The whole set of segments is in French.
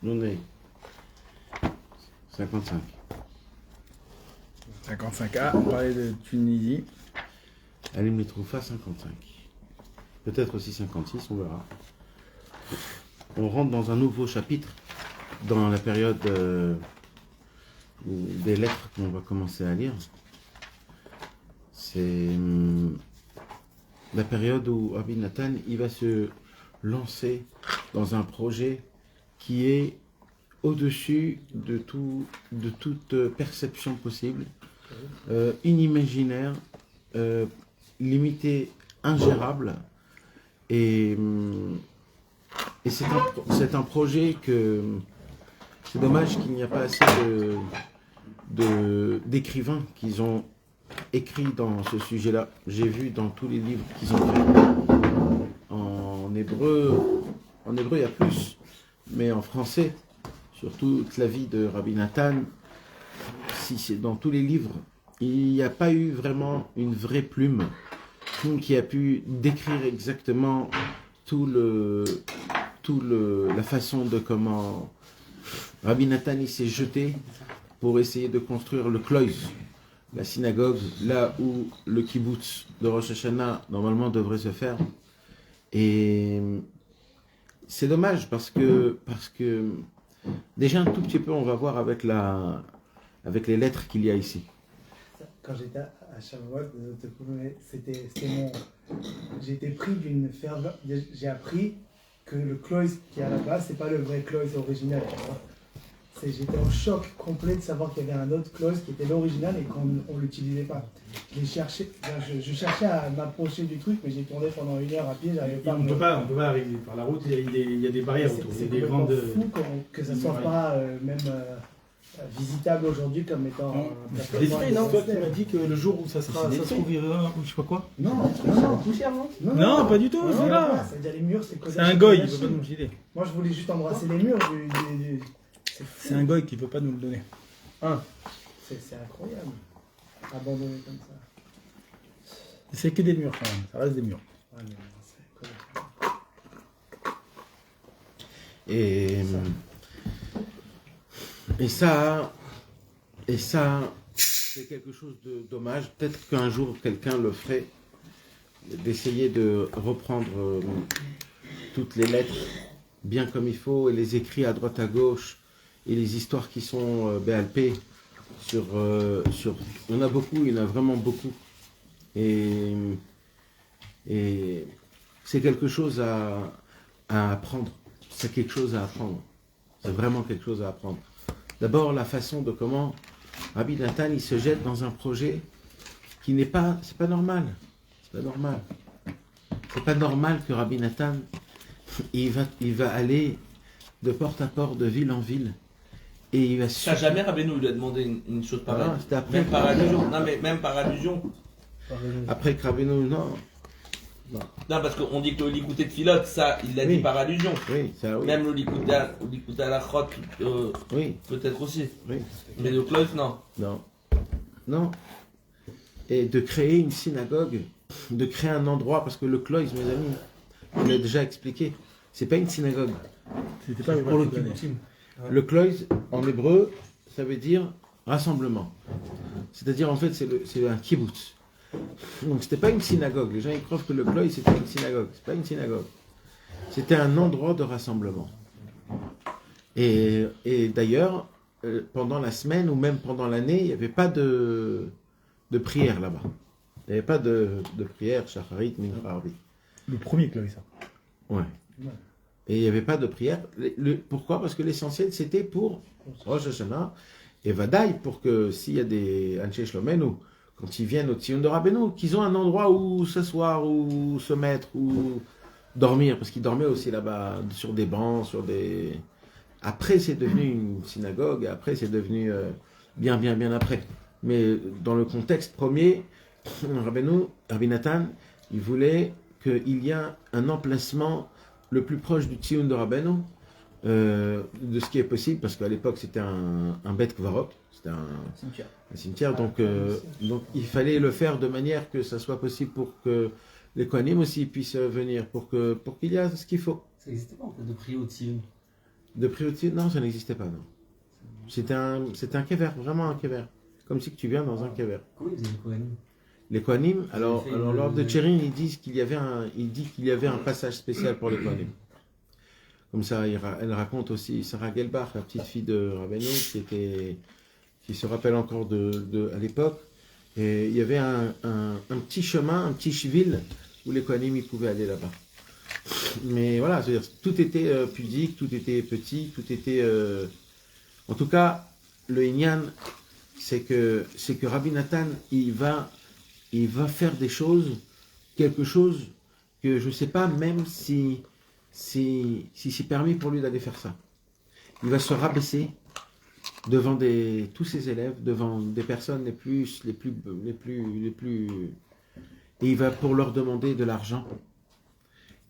Journée 55. 55A, on parlait de Tunisie. Alim Letroufa 55. Peut-être aussi 56, on verra. On rentre dans un nouveau chapitre dans la période des lettres qu'on va commencer à lire. C'est la période où Rabbi Nathan il va se lancer dans un projet qui est au-dessus de toute perception possible, inimaginaire, limité, ingérable. Et c'est un projet que c'est dommage qu'il n'y a pas assez d'écrivains qui ont écrit dans ce sujet-là. J'ai vu dans tous les livres qu'ils ont fait. En hébreu, il y a plus, mais en français, sur toute la vie de Rabbi Nathan, si c'est dans tous les livres, il n'y a pas eu vraiment une vraie plume qui a pu décrire exactement la façon de comment Rabbi Nathan il s'est jeté pour essayer de construire le Kloïs, la synagogue, là où le kibbutz de Rosh Hashanah normalement devrait se faire. Et c'est dommage parce que déjà un tout petit peu on va voir avec les lettres qu'il y a ici. Quand j'étais à Shavuot, j'ai été pris d'une ferveur. J'ai appris que le Kloïs qui est à la base, c'est pas le vrai Kloïs original. J'étais en choc complet de savoir qu'il y avait un autre Kloïs qui était l'original et qu'on ne l'utilisait pas. Je cherchais à m'approcher du truc, mais j'ai tourné pendant 1 heure à pied, j'arrivais pas. On peut pas arriver par la route, il y a des barrières autour. C'est des complètement grandes fou que ça soit pas même visitable aujourd'hui comme étant c'est toi qui m'as dit que le jour où ça se trouvera ou je sais pas quoi. Non, poussière, non. Non, pas du tout, Non, voilà. C'est-à-dire les murs, C'est un goy, il veut pas nous le filer. Moi je voulais juste embrasser les murs C'est un goy qui veut pas nous le donner. C'est incroyable. Abandonné comme ça. C'est que des murs quand même, ça reste des murs. Ouais, mais c'est Et ça, c'est quelque chose de dommage. Peut-être qu'un jour, quelqu'un le ferait, d'essayer de reprendre toutes les lettres bien comme il faut, et les écrits à droite à gauche, et les histoires qui sont BLP sur... Il y en a beaucoup, il y en a vraiment beaucoup. Et c'est quelque chose à apprendre. C'est quelque chose à apprendre. C'est vraiment quelque chose à apprendre. D'abord, la façon de comment Rabbi Nathan il se jette dans un projet qui n'est pas... C'est pas normal. C'est pas normal. C'est pas normal que Rabbi Nathan il va aller de porte à porte, de ville en ville. Et il va... Ça jamais Rabbeinu lui a demandé une chose pareille. C'était après. Même par allusion. Non, mais même par allusion. Après que Rabbeinu, non. Non, parce qu'on dit que le Likoute de Philote, ça, il l'a dit par allusion. Oui, ça oui. Même le Likoute à la Chot, oui. peut-être aussi. Oui. Mais le Kloïs, non. Non. Non. Et de créer une synagogue, de créer un endroit, parce que le Kloïs, mes amis, je l'ai déjà expliqué, c'est pas une synagogue. C'était pas pour le kibbutzim. Le Kloïs, en hébreu, ça veut dire rassemblement. C'est-à-dire, en fait, c'est un kibbutz. Donc, c'était pas une synagogue. Les gens ils croient que le Kloïs c'était une synagogue. C'est pas une synagogue. C'était un endroit de rassemblement. Et d'ailleurs, pendant la semaine ou même pendant l'année, il n'y avait pas de prière là-bas. Il n'y avait pas de prière, Shacharit, Mincha, Arbi. Le premier Kloïs, ça. Ouais. Et il n'y avait pas de prière. Pourquoi? Parce que l'essentiel, c'était pour Rosh Hashanah et Vadaï, pour que s'il y a des Anshe Shlomenu, quand ils viennent au Tzion de Rabbeinu, qu'ils ont un endroit où s'asseoir, où se mettre, où dormir, parce qu'ils dormaient aussi là-bas, sur des bancs, sur des... Après, c'est devenu une synagogue, et après, c'est devenu bien après. Mais dans le contexte premier, Rabbi Nathan, il voulait qu'il y ait un emplacement le plus proche du Tzion de Rabbeinu, de ce qui est possible, parce qu'à l'époque, c'était un beth kvarot, c'était un cimetière, donc il fallait le faire de manière que ça soit possible pour que les Kohanim aussi puissent venir, pour qu'il y ait ce qu'il faut. Ça n'existait pas en fait de prier au Tzion. De priorité, non, ça n'existait pas, non. C'était un kever, vraiment un kever. Comme si que tu viens dans un kever. Comment ils faisaient les Kohanim? Les Kohanim, alors fait l'ordre de Tchérin, il dit qu'il y avait un passage spécial pour les Kohanim. Comme ça, elle raconte aussi Sarah Gelbach, la petite fille de Rabbeinu, qui se rappelle encore à l'époque. Et il y avait un petit chemin, un petit chivil où les Kohanim ils pouvaient aller là-bas. Mais voilà, c'est-à-dire tout était pudique, tout était petit, tout était. En tout cas, le Inyan, c'est que Rabbi Nathan, il va faire des choses, quelque chose que je ne sais pas même si c'est permis pour lui d'aller faire ça. Il va se rabaisser devant tous ses élèves, devant des personnes les plus, et il va pour leur demander de l'argent.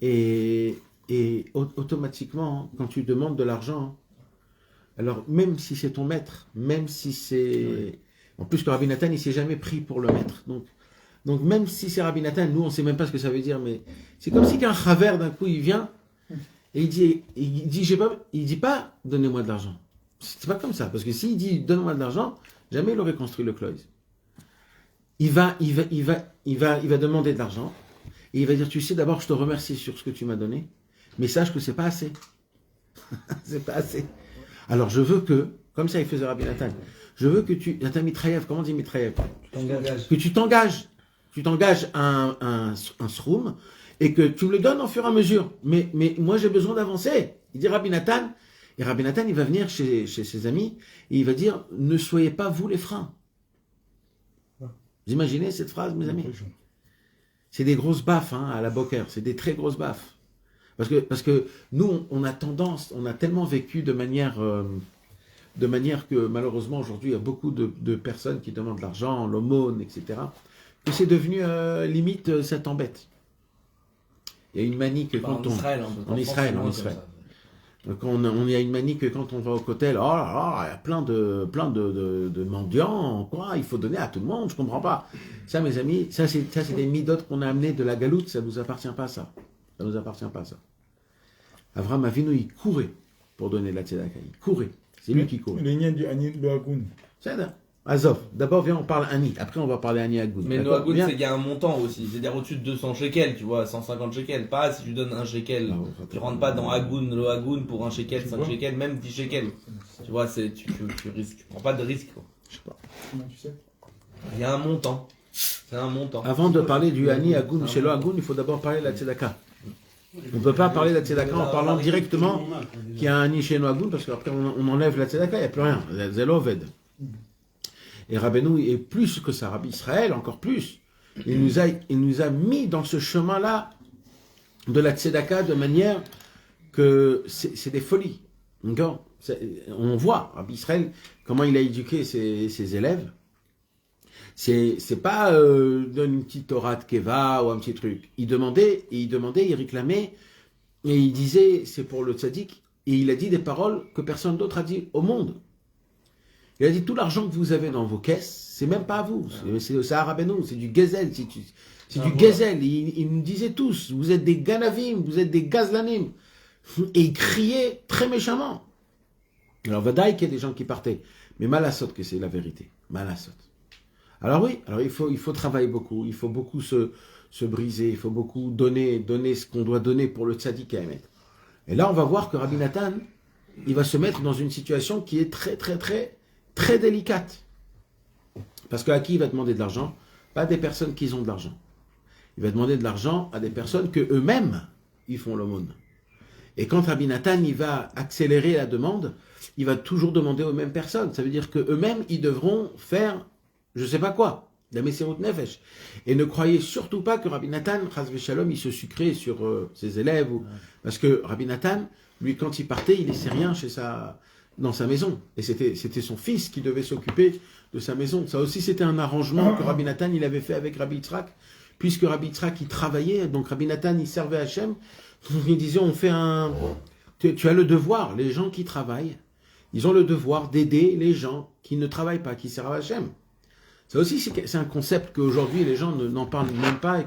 Et automatiquement, quand tu demandes de l'argent, alors même si c'est ton maître, même si c'est... En plus que Rabbi Nathan, il ne s'est jamais pris pour le maître. Donc même si c'est Rabbi Nathan, nous on ne sait même pas ce que ça veut dire, mais c'est comme si qu'un chaver d'un coup il vient et il dit pas donnez-moi de l'argent. C'est pas comme ça, parce que s'il dit donne-moi de l'argent, jamais il aurait construit le cloise. Il va demander de l'argent et il va dire tu sais d'abord je te remercie sur ce que tu m'as donné, mais sache que c'est pas assez. C'est pas assez. Alors je veux que, comme ça il faisait Rabbi Nathan, je veux que Nathan Mitraïev, comment on dit Mitraïev ? Que tu t'engages un sroum et que tu me le donnes au fur et à mesure. Mais moi j'ai besoin d'avancer. Il dit Rabbi Nathan, et Rabbi Nathan il va venir chez ses amis et il va dire ne soyez pas vous les freins. Vous imaginez cette phrase mes amis ? C'est des grosses baffes à la Boker, c'est des très grosses baffes. Parce que nous on a tellement vécu de manière que malheureusement aujourd'hui il y a beaucoup de personnes qui demandent de l'argent, l'aumône, etc. Que c'est devenu limite ça t'embête. Il y a une manie que quand on... En Israël. Donc il y a une manie que quand on va au cotel, oh là là, il y a plein de mendiants, quoi, il faut donner à tout le monde, je comprends pas. Ça mes amis, ça c'est des midotes qu'on a amenés de la galoute, ça nous appartient pas ça. Ça nous appartient pas ça. Avraham Avinu, il courait pour donner de la tzedaka, il courait. C'est lui qui courait. Le lien du Ani Loagoun. C'est ça. Azov. D'abord, viens, on parle Ani. Après, on va parler Ani Agoun. Mais Noagoun, c'est qu'il y a un montant aussi. C'est-à-dire au-dessus de 200 shekels, tu vois, 150 shekels. Pas si tu donnes un shekel. Tu rentres pas dans Agoun, Loagoun pour un shekel, 5 shekels, même 10 shekels. Tu vois, tu risques. Tu prends pas de risque, quoi. Je sais pas. Comment tu sais ? Il y a un montant. C'est un montant. Avant de parler du Ani Agoun, chez Loagoun, il faut d'abord parler de la tzedaka. On ne peut pas parler de la tzedaka en parlant directement qu'il y a un Ani chez Loagoun, parce qu'après, on enlève la tzedaka, il n'y a plus rien. Zeloved. Et Rabbeinu est plus que ça, Rabbi Israël, encore plus. Il nous a mis dans ce chemin-là de la tzedaka de manière que c'est des folies. D'accord ? On voit, Rabbi Israël, comment il a éduqué ses élèves. C'est pas donne une petite Torah de Keva ou un petit truc. Il demandait, il réclamait, et il disait, c'est pour le tzaddik, et il a dit des paroles que personne d'autre a dit au monde. Il a dit, tout l'argent que vous avez dans vos caisses, c'est même pas à vous, c'est à Rabbeinu, c'est du gezel, c'est du gezel. Il nous disait tous, vous êtes des ganavim, vous êtes des gazlanim. Et il criait très méchamment. Alors, vadaï qu'il y a des gens qui partaient, mais malassot que c'est la vérité, malassot. Alors oui, il faut travailler beaucoup, il faut beaucoup se briser, il faut beaucoup donner ce qu'on doit donner pour le tzaddik à émettre. Et là, on va voir que Rabbi Nathan, il va se mettre dans une situation qui est très, très, très, très délicate. Parce qu'à qui il va demander de l'argent ? Pas des personnes qui ont de l'argent. Il va demander de l'argent à des personnes que eux-mêmes, ils font l'aumône. Et quand Rabbi Nathan, il va accélérer la demande, il va toujours demander aux mêmes personnes. Ça veut dire qu'eux-mêmes, ils devront faire je sais pas quoi, la Messirut Nefesh. Et ne croyez surtout pas que Rabbi Nathan, Chas v'Shalom, il se sucrait sur ses élèves. Parce que Rabbi Nathan, lui, quand il partait, il laissait rien dans sa maison. Et c'était son fils qui devait s'occuper de sa maison. Ça aussi, c'était un arrangement que Rabbi Nathan, il avait fait avec Rabbi Yitzhak. Puisque Rabbi Yitzhak, il travaillait, donc Rabbi Nathan, il servait Hachem. Il disait, tu as le devoir, les gens qui travaillent, ils ont le devoir d'aider les gens qui ne travaillent pas, qui servent Hachem. Ça aussi, c'est un concept qu'aujourd'hui, les gens n'en parlent même pas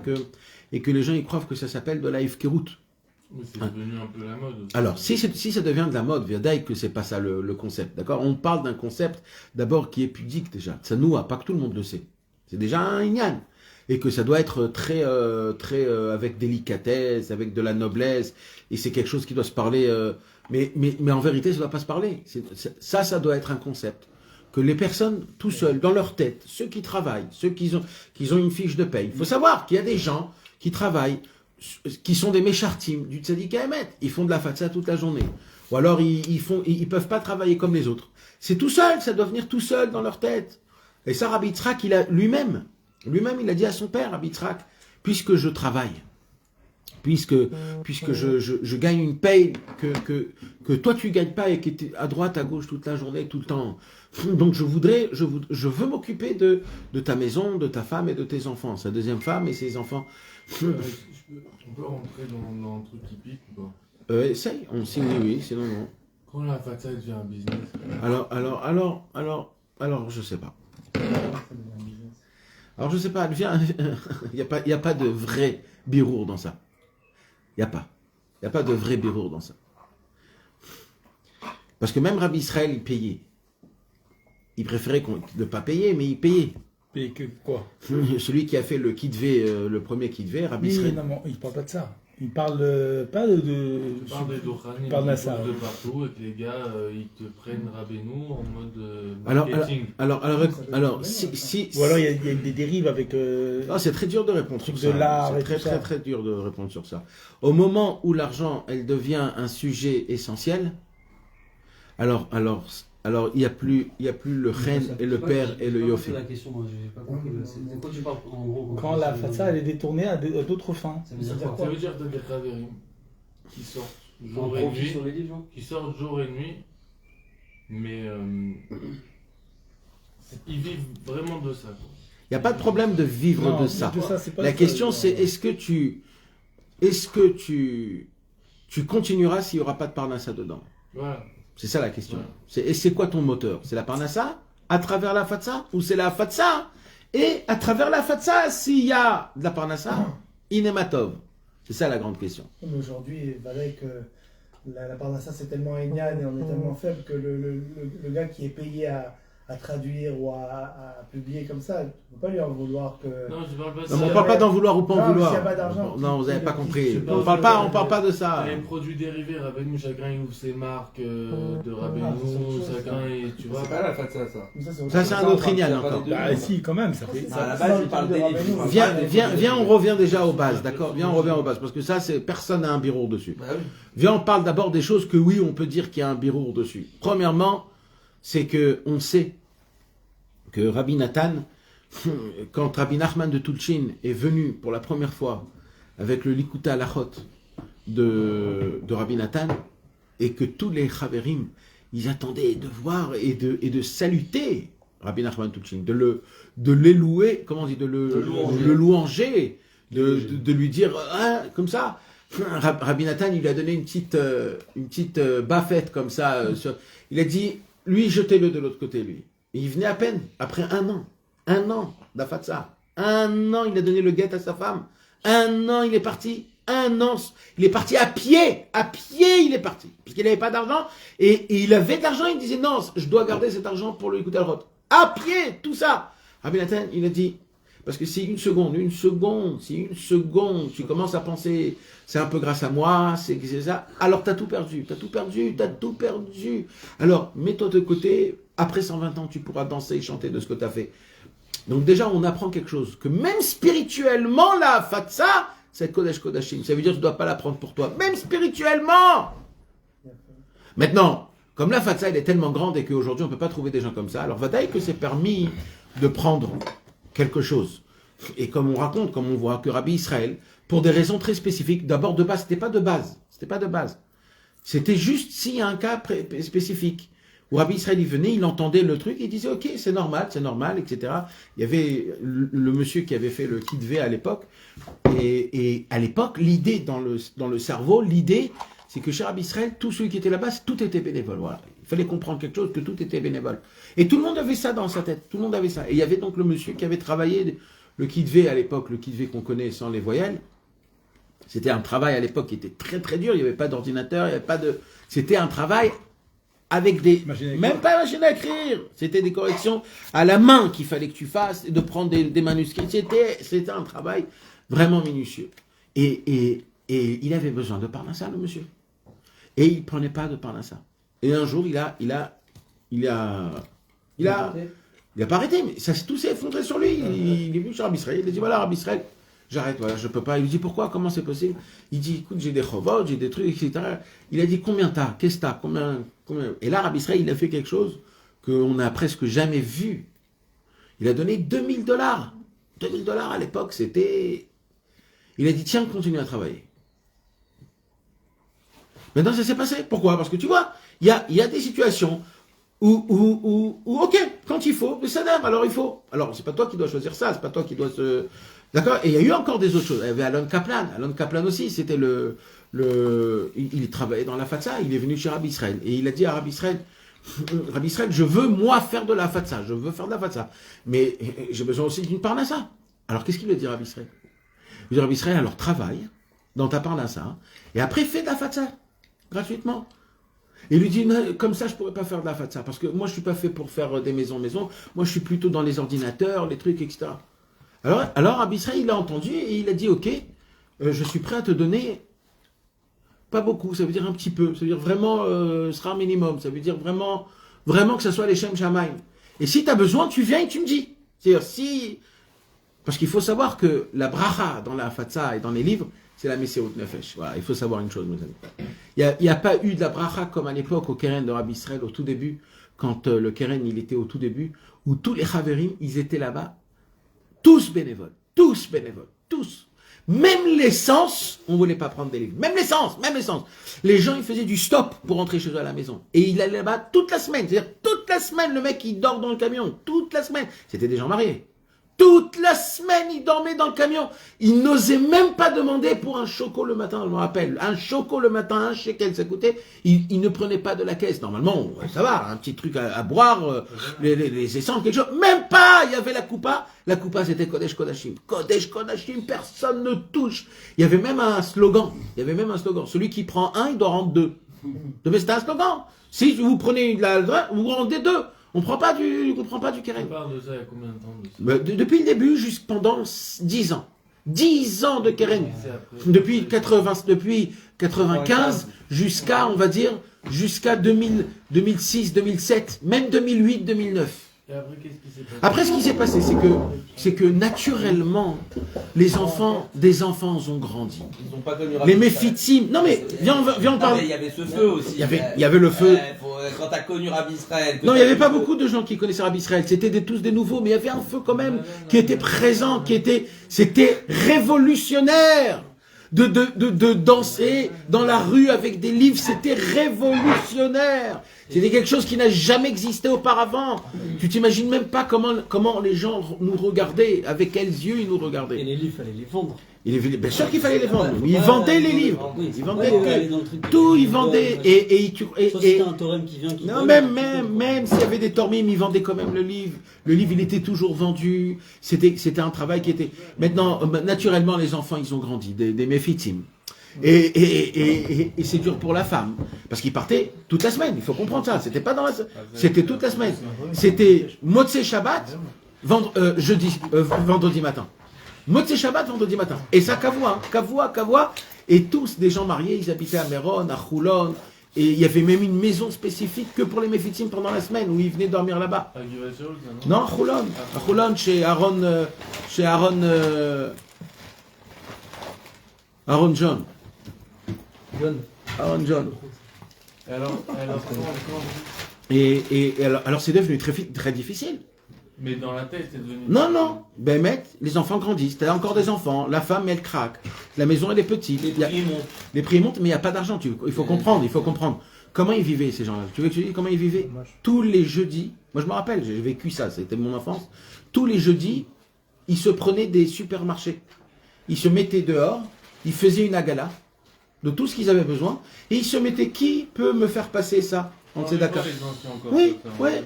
et que les gens, ils croient que ça s'appelle de la ifkerut. Mais c'est devenu un peu la mode aussi. Alors, si ça devient de la mode, Viadaï, que c'est pas ça le concept, d'accord? On parle d'un concept, d'abord, qui est pudique déjà. Ça nous a, pas que tout le monde le sait. C'est déjà un ignan. Et que ça doit être très avec délicatesse, avec de la noblesse, et c'est quelque chose qui doit se parler, mais en vérité, ça doit pas se parler. Ça doit être un concept. Que les personnes, tout seuls, dans leur tête, ceux qui travaillent, ceux qui ont une fiche de paye, il faut savoir qu'il y a des gens qui travaillent, qui sont des méchartim du Tzadik Emet. Ils font de la fatsa toute la journée. Ou alors, ils peuvent pas travailler comme les autres. C'est tout seul, ça doit venir tout seul dans leur tête. Et ça, Rabbi Yitzhak, lui-même, il a dit à son père, Rabbi Yitzhak, puisque je travaille, puisque je gagne une paye que toi tu gagnes pas et qui est à droite, à gauche toute la journée, tout le temps. Donc je veux m'occuper de ta maison, de ta femme et de tes enfants, sa deuxième femme et ses enfants. On peut rentrer dans un truc typique ou pas? Essaye, on signe oui, sinon non. Quand la fatsa devient un business. Alors, je sais pas. Alors, je sais pas, il n'y a pas de vrai birour dans ça. Il n'y a pas de vrai birour dans ça. Parce que même Rabbi Israël, il payait. Il préférait ne pas payer, mais il payait. Et que quoi? Celui qui a fait le kitvé, le premier kitvé, Rabbi Israël. Non, il parle pas de ça. Il parle pas Tu parles des Dochanim, il parle de ça. de partout, et que les gars, ils te prennent Rabbeinu en mode marketing. Alors, si... Ou alors il y a des dérives avec... Non, c'est très dur de répondre sur ça. l'art C'est et tout ça. très dur de répondre sur ça. Au moment où l'argent, elle devient un sujet essentiel, alors il y a plus le reine et le père et le yofi. C'est la question, moi, j'ai pas compris. C'est quoi tu parles en gros? Quand la fatsa elle est détournée à d'autres fins. Ça veut dire Ça quoi? veut dire que t'as des Chaverim qui sortent En jour et profit nuit, sur les livres, genre? qui sortent jour et nuit, mais ils vivent vraiment de ça, quoi. Il n'y a pas de problème de vivre Non, de ça. c'est pas La ça, question, non. c'est est-ce que tu continueras s'il n'y aura pas de parnassa dedans? Voilà. C'est ça la question. Ouais. Et c'est quoi ton moteur? C'est la parnassa à travers la fatsa? Ou c'est la fatsa et à travers la fatsa, s'il y a de la parnassa, inematov? C'est ça la grande question. Mais aujourd'hui, il fallait que la parnassa c'est tellement ignan et on est tellement faible que le gars qui est payé à traduire ou à publier comme ça, il ne faut pas lui en vouloir que... Non, je parle pas de Non, mais on ça. parle pas d'en vouloir ou pas en Non, mais vouloir. s'il y a pas d'argent, Non, vous n'avez pas compris. je On parle parle pas de ça. Les produits dérivés, Rabbeinu, chacun il ouvre ses marques de Rabbeinu, chacun, tu vois. C'est pas la fatsa, ça. Ça, c'est un autre ignal encore. Bah si, quand même, ça fait... À la base, il parle des livres. Viens, on revient déjà aux bases, d'accord? Viens, on revient aux bases, parce que ça, personne n'a un birour dessus. Bah oui. Viens, on parle d'abord des choses que oui, on peut dire qu'il y a un birour dessus. Premièrement, c'est que on sait que Rabbi Nathan, quand Rabbi Nachman de Tulchin est venu pour la première fois avec le Likuta Alachot de Rabbi Nathan, et que tous les Chaverim, ils attendaient de voir et de saluter Rabbi Nachman de Tulchin, de l'élouer, comment on dit, de le louanger, de lui dire, ah, comme ça. Rabbi Nathan, il lui a donné une petite baffette comme ça. Il a dit, lui, jetez-le de l'autre côté, lui. Et il venait à peine, après un an d'Afatsa. Un an, il a donné le guet à sa femme. Un an, il est parti. Un an, il est parti à pied il est parti. Parce qu'il n'avait pas d'argent. Et il avait de l'argent, il disait, non, je dois garder cet argent pour le écouter à l'autre. À pied, tout ça. Rabbi Nathan, il a dit, parce que si une seconde, tu commences à penser, c'est un peu grâce à moi, c'est ça, alors t'as tout perdu. Alors, mets-toi de côté, après 120 ans, tu pourras danser et chanter de ce que tu as fait. Donc déjà, on apprend quelque chose, que même spirituellement, la fatsa, c'est Kodesh Kodashim. Ça veut dire que tu ne dois pas la prendre pour toi, même spirituellement. Maintenant, comme la fatsa, elle est tellement grande et qu'aujourd'hui, on ne peut pas trouver des gens comme ça, alors vadaï que c'est permis de prendre quelque chose. Et comme on raconte, comme on voit que Rabbi Israël, pour des raisons très spécifiques, d'abord de base, c'était pas de base. C'était juste s'il y a un cas spécifique. Où Rabbi Israël, il venait, il entendait le truc, il disait, ok, c'est normal, etc. Il y avait le monsieur qui avait fait le kitvé à l'époque. Et à l'époque, l'idée dans le cerveau, l'idée, c'est que chez Rabbi Israël, tous ceux qui étaient là-bas, tout était bénévole. Voilà. Il fallait comprendre quelque chose, que tout était bénévole. Et tout le monde avait ça dans sa tête. Tout le monde avait ça. Et il y avait donc le monsieur qui avait travaillé le kitvé à l'époque, le kitvé qu'on connaît sans les voyelles. C'était un travail à l'époque qui était très très dur, il n'y avait pas d'ordinateur, il n'y avait pas de... C'était un travail avec des... Même pas machine à écrire, c'était des corrections à la main qu'il fallait que tu fasses, de prendre des manuscrits, c'était un travail vraiment minutieux. Et il avait besoin de Parnassa, le monsieur. Et il ne prenait pas de Parnassa. Et un jour, il a pas arrêté, mais tout s'est effondré sur lui. Il est venu chez Rabbi Israël, il a dit voilà, Rabbi Israël, j'arrête, voilà, je peux pas. Il lui dit pourquoi, comment c'est possible? Il dit écoute, j'ai des chovot, j'ai des trucs, etc. Il a dit combien t'as, qu'est-ce que t'as, combien. Et là, Rabbi Israël, il a fait quelque chose qu'on n'a presque jamais vu. Il a donné $2000. $2000 à l'époque, c'était. Il a dit tiens, continue à travailler. Maintenant, ça s'est passé. Pourquoi? Parce que tu vois, il y a des situations où, ok, quand il faut, mais ça donne, alors il faut. Alors, c'est pas toi qui dois choisir ça, c'est pas toi qui dois se... D'accord? Et il y a eu encore des autres choses. Il y avait Alon Kaplan. Alon Kaplan aussi, c'était il travaillait dans la Fatsa, il est venu chez Rabbi Israël. Et il a dit à Rabbi Israël, je veux, moi, faire de la Fatsa. Je veux faire de la Fatsa. Mais j'ai besoin aussi d'une Parnassa. Alors, qu'est-ce qu'il veut dire Rabbi Israël? Il veut dire Rabbi Israël, alors travaille dans ta Parnassa, et après fais de la Fatsa, gratuitement. Et il lui dit, comme ça, je ne pourrais pas faire de la fatsa, parce que moi, je ne suis pas fait pour faire des maisons. Moi, je suis plutôt dans les ordinateurs, les trucs, etc. Alors Rabbi Israël, il a entendu et il a dit, ok, je suis prêt à te donner, pas beaucoup, ça veut dire un petit peu, ça veut dire vraiment, ce sera un minimum, ça veut dire vraiment que ça soit les Shem Shamaim. Et si tu as besoin, tu viens et tu me dis. C'est-à-dire, parce qu'il faut savoir que la bracha dans la fatsa et dans les livres, c'est la Messiot Nefesh. Voilà, il faut savoir une chose, mes amis. Il n'y a pas eu de la bracha comme à l'époque au Keren de Rabbi Israël, au tout début, quand le Keren, il était au tout début, où tous les Chaverim, ils étaient là-bas, tous bénévoles. Même l'essence, on ne voulait pas prendre des livres. Même l'essence. Les gens, ils faisaient du stop pour rentrer chez eux à la maison. Et il allait là-bas toute la semaine. C'est-à-dire, toute la semaine, le mec, il dort dans le camion. Toute la semaine. C'était des gens mariés. Toute la semaine, il dormait dans le camion. Il n'osait même pas demander pour un choco le matin, je me rappelle. Un choco le matin, un shekel, ça coûtait. Il ne prenait pas de la caisse. Normalement, ça va, un petit truc à boire, les essences, quelque chose. Même pas, il y avait la coupa. La coupa, c'était Kodesh Kodashim. Kodesh Kodashim, personne ne touche. Il y avait même un slogan. Celui qui prend un, il doit rendre deux. Mais c'était un slogan. Si vous prenez vous rendez deux. On ne prend pas du Keren. Tu parles de ça il y a combien de temps Depuis le début, pendant 10 ans. 10 ans de Keren. Depuis 95 jusqu'à, on va dire, jusqu'à 2006, 2007, même 2008, 2009. Et après, qu'est-ce qui s'est passé? Après, ce qui s'est passé, c'est que naturellement, des enfants ont grandi. Ils n'ont pas connu Les Méphitim. Non mais, viens on parle. Il y avait ce feu aussi. Il y avait le feu. Quand tu as connu Rabbi Israël. Non, il n'y avait pas beaucoup de gens qui connaissaient Rabbi Israël. C'était tous des nouveaux, mais il y avait un feu quand même qui était présent, c'était révolutionnaire. De danser dans la rue avec des livres, c'était révolutionnaire. C'était quelque chose qui n'a jamais existé auparavant. Tu t'imagines même pas comment les gens nous regardaient, avec quels yeux ils nous regardaient. Et les livres, il fallait les vendre. Bien sûr qu'il fallait les vendre. Ils vendaient les livres. Ils vendaient tout, ils vendaient. Soit c'était un torem qui vient, qui non, même s'il y avait des tormim, ils vendaient quand même le livre. Le livre, il était toujours vendu. C'était un travail qui était... Maintenant, naturellement, les enfants, ils ont grandi, des méphitim. Et c'est dur pour la femme. Parce qu'ils partaient toute la semaine. Il faut comprendre ça. C'était pas c'était toute la semaine. C'était Motzei Shabbat, vendredi matin. Motzei Shabbat, vendredi matin. Et ça, Kavoua. Et tous des gens mariés, ils habitaient à Méron, à Choulon. Et il y avait même une maison spécifique que pour les Méphitim pendant la semaine, où ils venaient dormir là-bas. Non, à Choulon. À Choulon, chez Aaron John. Aaron John. Alors c'est devenu très difficile. Mais dans la tête, c'est devenu... Non. Les enfants grandissent. T'as encore des enfants. La femme, elle craque. La maison, elle est petite. Les prix montent, mais il n'y a pas d'argent. Il faut comprendre. Comment ils vivaient, ces gens-là? Tu veux que je te dise comment ils vivaient? Tous les jeudis, moi je me rappelle, j'ai vécu ça, c'était mon enfance. Tous les jeudis, ils se prenaient des supermarchés. Ils se mettaient dehors, ils faisaient une agala de tout ce qu'ils avaient besoin, et ils se mettaient, qui peut me faire passer ça? On sait d'accord. Oui.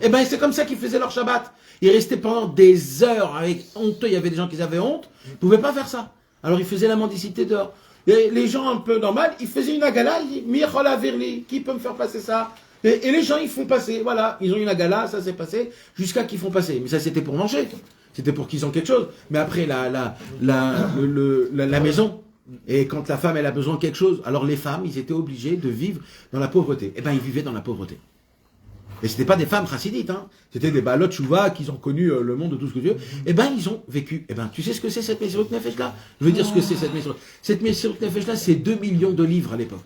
Et ben c'est comme ça qu'ils faisaient leur Shabbat. Ils restaient pendant des heures avec honteux. Il y avait des gens qui avaient honte. Ils ne pouvaient pas faire ça. Alors ils faisaient la mendicité dehors. Et les gens un peu normaux, ils faisaient une agala, ils disaient, Michola Virli, qui peut me faire passer ça? Et les gens, ils font passer, voilà, ils ont une agala, ça s'est passé, jusqu'à qu'ils font passer. Mais ça, c'était pour manger. C'était pour qu'ils ont quelque chose. Mais après, la maison, et quand la femme, elle a besoin de quelque chose, alors les femmes, ils étaient obligés de vivre dans la pauvreté. Eh ben, ils vivaient dans la pauvreté. Et c'était pas des femmes chassidites, hein. C'était des balot chouva qui ont connu le monde de tout ce que tu veux. Eh ben, ils ont vécu. Eh ben, tu sais ce que c'est cette Messirut Nefesh là? Je veux dire ce que c'est cette Messirut. Cette Messirut Nefesh là, c'est 2 millions de livres à l'époque.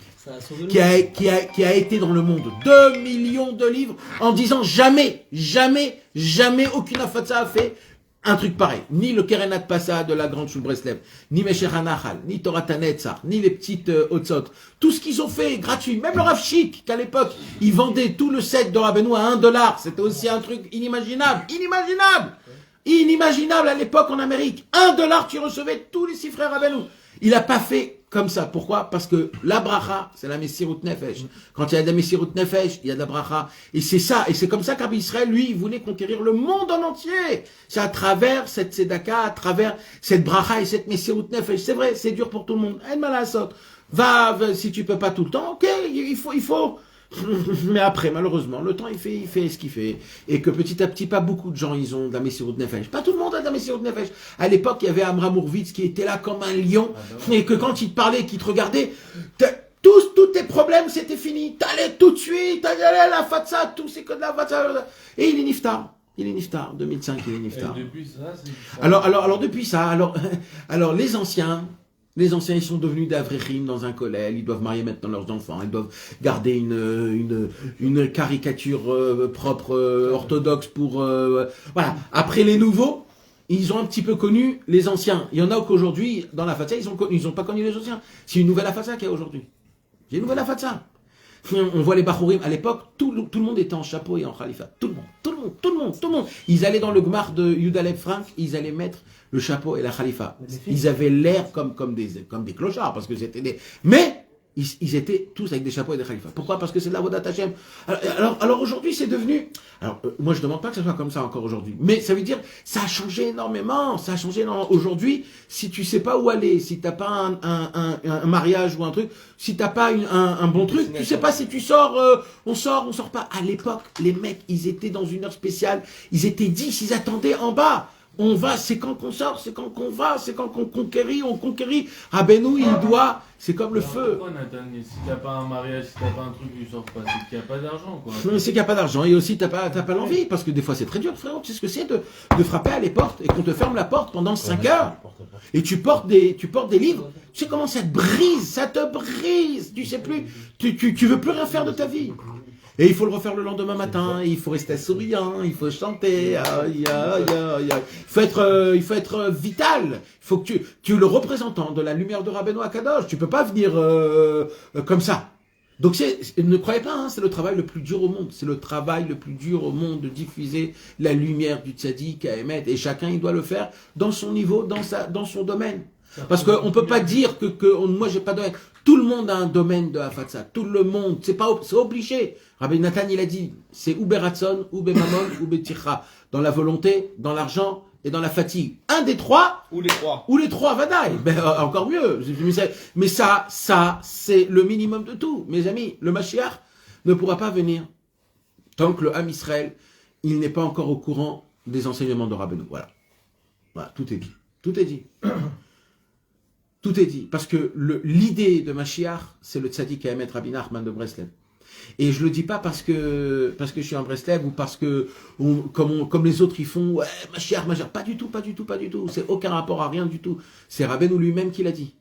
Qui a été dans le monde. 2 millions de livres en disant jamais, jamais, jamais aucune afatsa a fait un truc pareil. Ni le Kerenat Passa de la Grande Shul Breslev, ni Mesher Hanachal, ni Torah Tanetzar, ni les petites Hotzot. Tout ce qu'ils ont fait gratuit. Même le Rav Chic, qu'à l'époque, ils vendaient tout le set de Rabbeinu à $1. C'était aussi un truc inimaginable. Inimaginable! Inimaginable à l'époque en Amérique. $1, tu recevais tous les 6 frères Rabbeinu. Il n'a pas fait comme ça. Pourquoi? Parce que la bracha, c'est la Messirut Nefesh. Quand il y a de la Messirut Nefesh, il y a de la bracha. Et c'est ça. Et c'est comme ça qu'Rabbi Israël, lui, il voulait conquérir le monde en entier. C'est à travers cette tzedaka, à travers cette bracha et cette Messirut Nefesh. C'est vrai, c'est dur pour tout le monde. El malasot. Va, si tu peux pas tout le temps, ok, il faut. Mais après, malheureusement, le temps, il fait ce qu'il fait. Et que petit à petit, pas beaucoup de gens, ils ont de la Messirut Nefesh. Pas tout le monde a de la Messirut Nefesh. À l'époque, il y avait Amram Ourvitz qui était là comme un lion. Et que quand il te parlait, qu'il te regardait, tous tes problèmes, c'était fini. T'allais tout de suite, t'allais à la fatsa, tout c'est que de la fatsa. Et il est niftar. 2005, il est niftar. Et depuis ça, c'est... Alors, depuis ça, alors, les anciens, ils sont devenus d'Avrichim dans un kollel, ils doivent marier maintenant leurs enfants, ils doivent garder une caricature propre, orthodoxe pour... voilà. Après les nouveaux, ils ont un petit peu connu les anciens. Il y en a qu'aujourd'hui, dans la fatsa, ils ont pas connu les anciens. C'est une nouvelle fatsa qu'il y a aujourd'hui. Il y a une nouvelle fatsa. On voit les Bachourim, à l'époque, tout le monde était en chapeau et en khalifa. Tout le monde. Ils allaient dans le gmar de Yudaleb Frank, ils allaient mettre le chapeau et la khalifa. Ils avaient l'air comme des clochards, parce que c'était des... Mais, ils étaient tous avec des chapeaux et des khalifas. Pourquoi? Parce que c'est de la Vodat Hashem. Alors aujourd'hui, c'est devenu... Alors, moi, je ne demande pas que ce soit comme ça encore aujourd'hui. Mais ça veut dire, ça a changé énormément. Aujourd'hui, si tu sais pas où aller, si t'as pas un mariage ou un truc, si t'as pas un bon truc, tu sais pas si tu sors, on sort pas. À l'époque, les mecs, ils étaient dans une heure spéciale. Ils étaient 10, ils attendaient en bas. On va, c'est quand qu'on sort, c'est quand qu'on va, c'est quand qu'on conquérit, on conquérit. Rabbeinu, il doit, c'est comme le feu. Pourquoi, Nathan, si t'as pas un mariage, si t'as pas un truc, tu sors pas, c'est qu'il n'y a pas d'argent, quoi. C'est qu'il n'y a pas d'argent, et aussi t'as pas l'envie, parce que des fois c'est très dur, frérot. Tu sais ce que c'est de frapper à les portes et qu'on te ferme la porte pendant 5 heures, et tu portes des livres. Tu sais comment ça te brise, tu sais plus, tu veux plus rien faire de ta vie. Et il faut le refaire le lendemain matin, il faut rester souriant, il faut chanter, il faut être vital. Il faut que tu es le représentant de la lumière de Rabbeinu Akadosh. Tu peux pas venir comme ça. Donc ne croyez pas, c'est le travail le plus dur au monde. C'est le travail le plus dur au monde de diffuser la lumière du tzaddik à émettre. Et chacun, il doit le faire dans son niveau, dans son domaine. Parce qu'on peut pas dire que moi j'ai pas de domaine. Tout le monde a un domaine de Hafatsa. Tout le monde. C'est obligé. Rabbi Nathan, il a dit, c'est ou Beratson, ou Bemamon, ou Betircha. Dans la volonté, dans l'argent et dans la fatigue. Un des trois. Ou les trois. Ou les trois, Vadaï. Encore mieux. Mais ça, c'est le minimum de tout. Mes amis, le Mashiach ne pourra pas venir tant que le Ham Israël, il n'est pas encore au courant des enseignements de Rabbeinu. Voilà, tout est dit. Tout est dit. Tout est dit. Parce que l'idée de Mashiach, c'est le tzaddik Haemet Rabbi Nachman de Breslev. Et je le dis pas parce que je suis en Breslev ou parce que comme les autres ils font ouais Mashiach, pas du tout. C'est aucun rapport à rien du tout. C'est Rabbeinu lui-même qui l'a dit.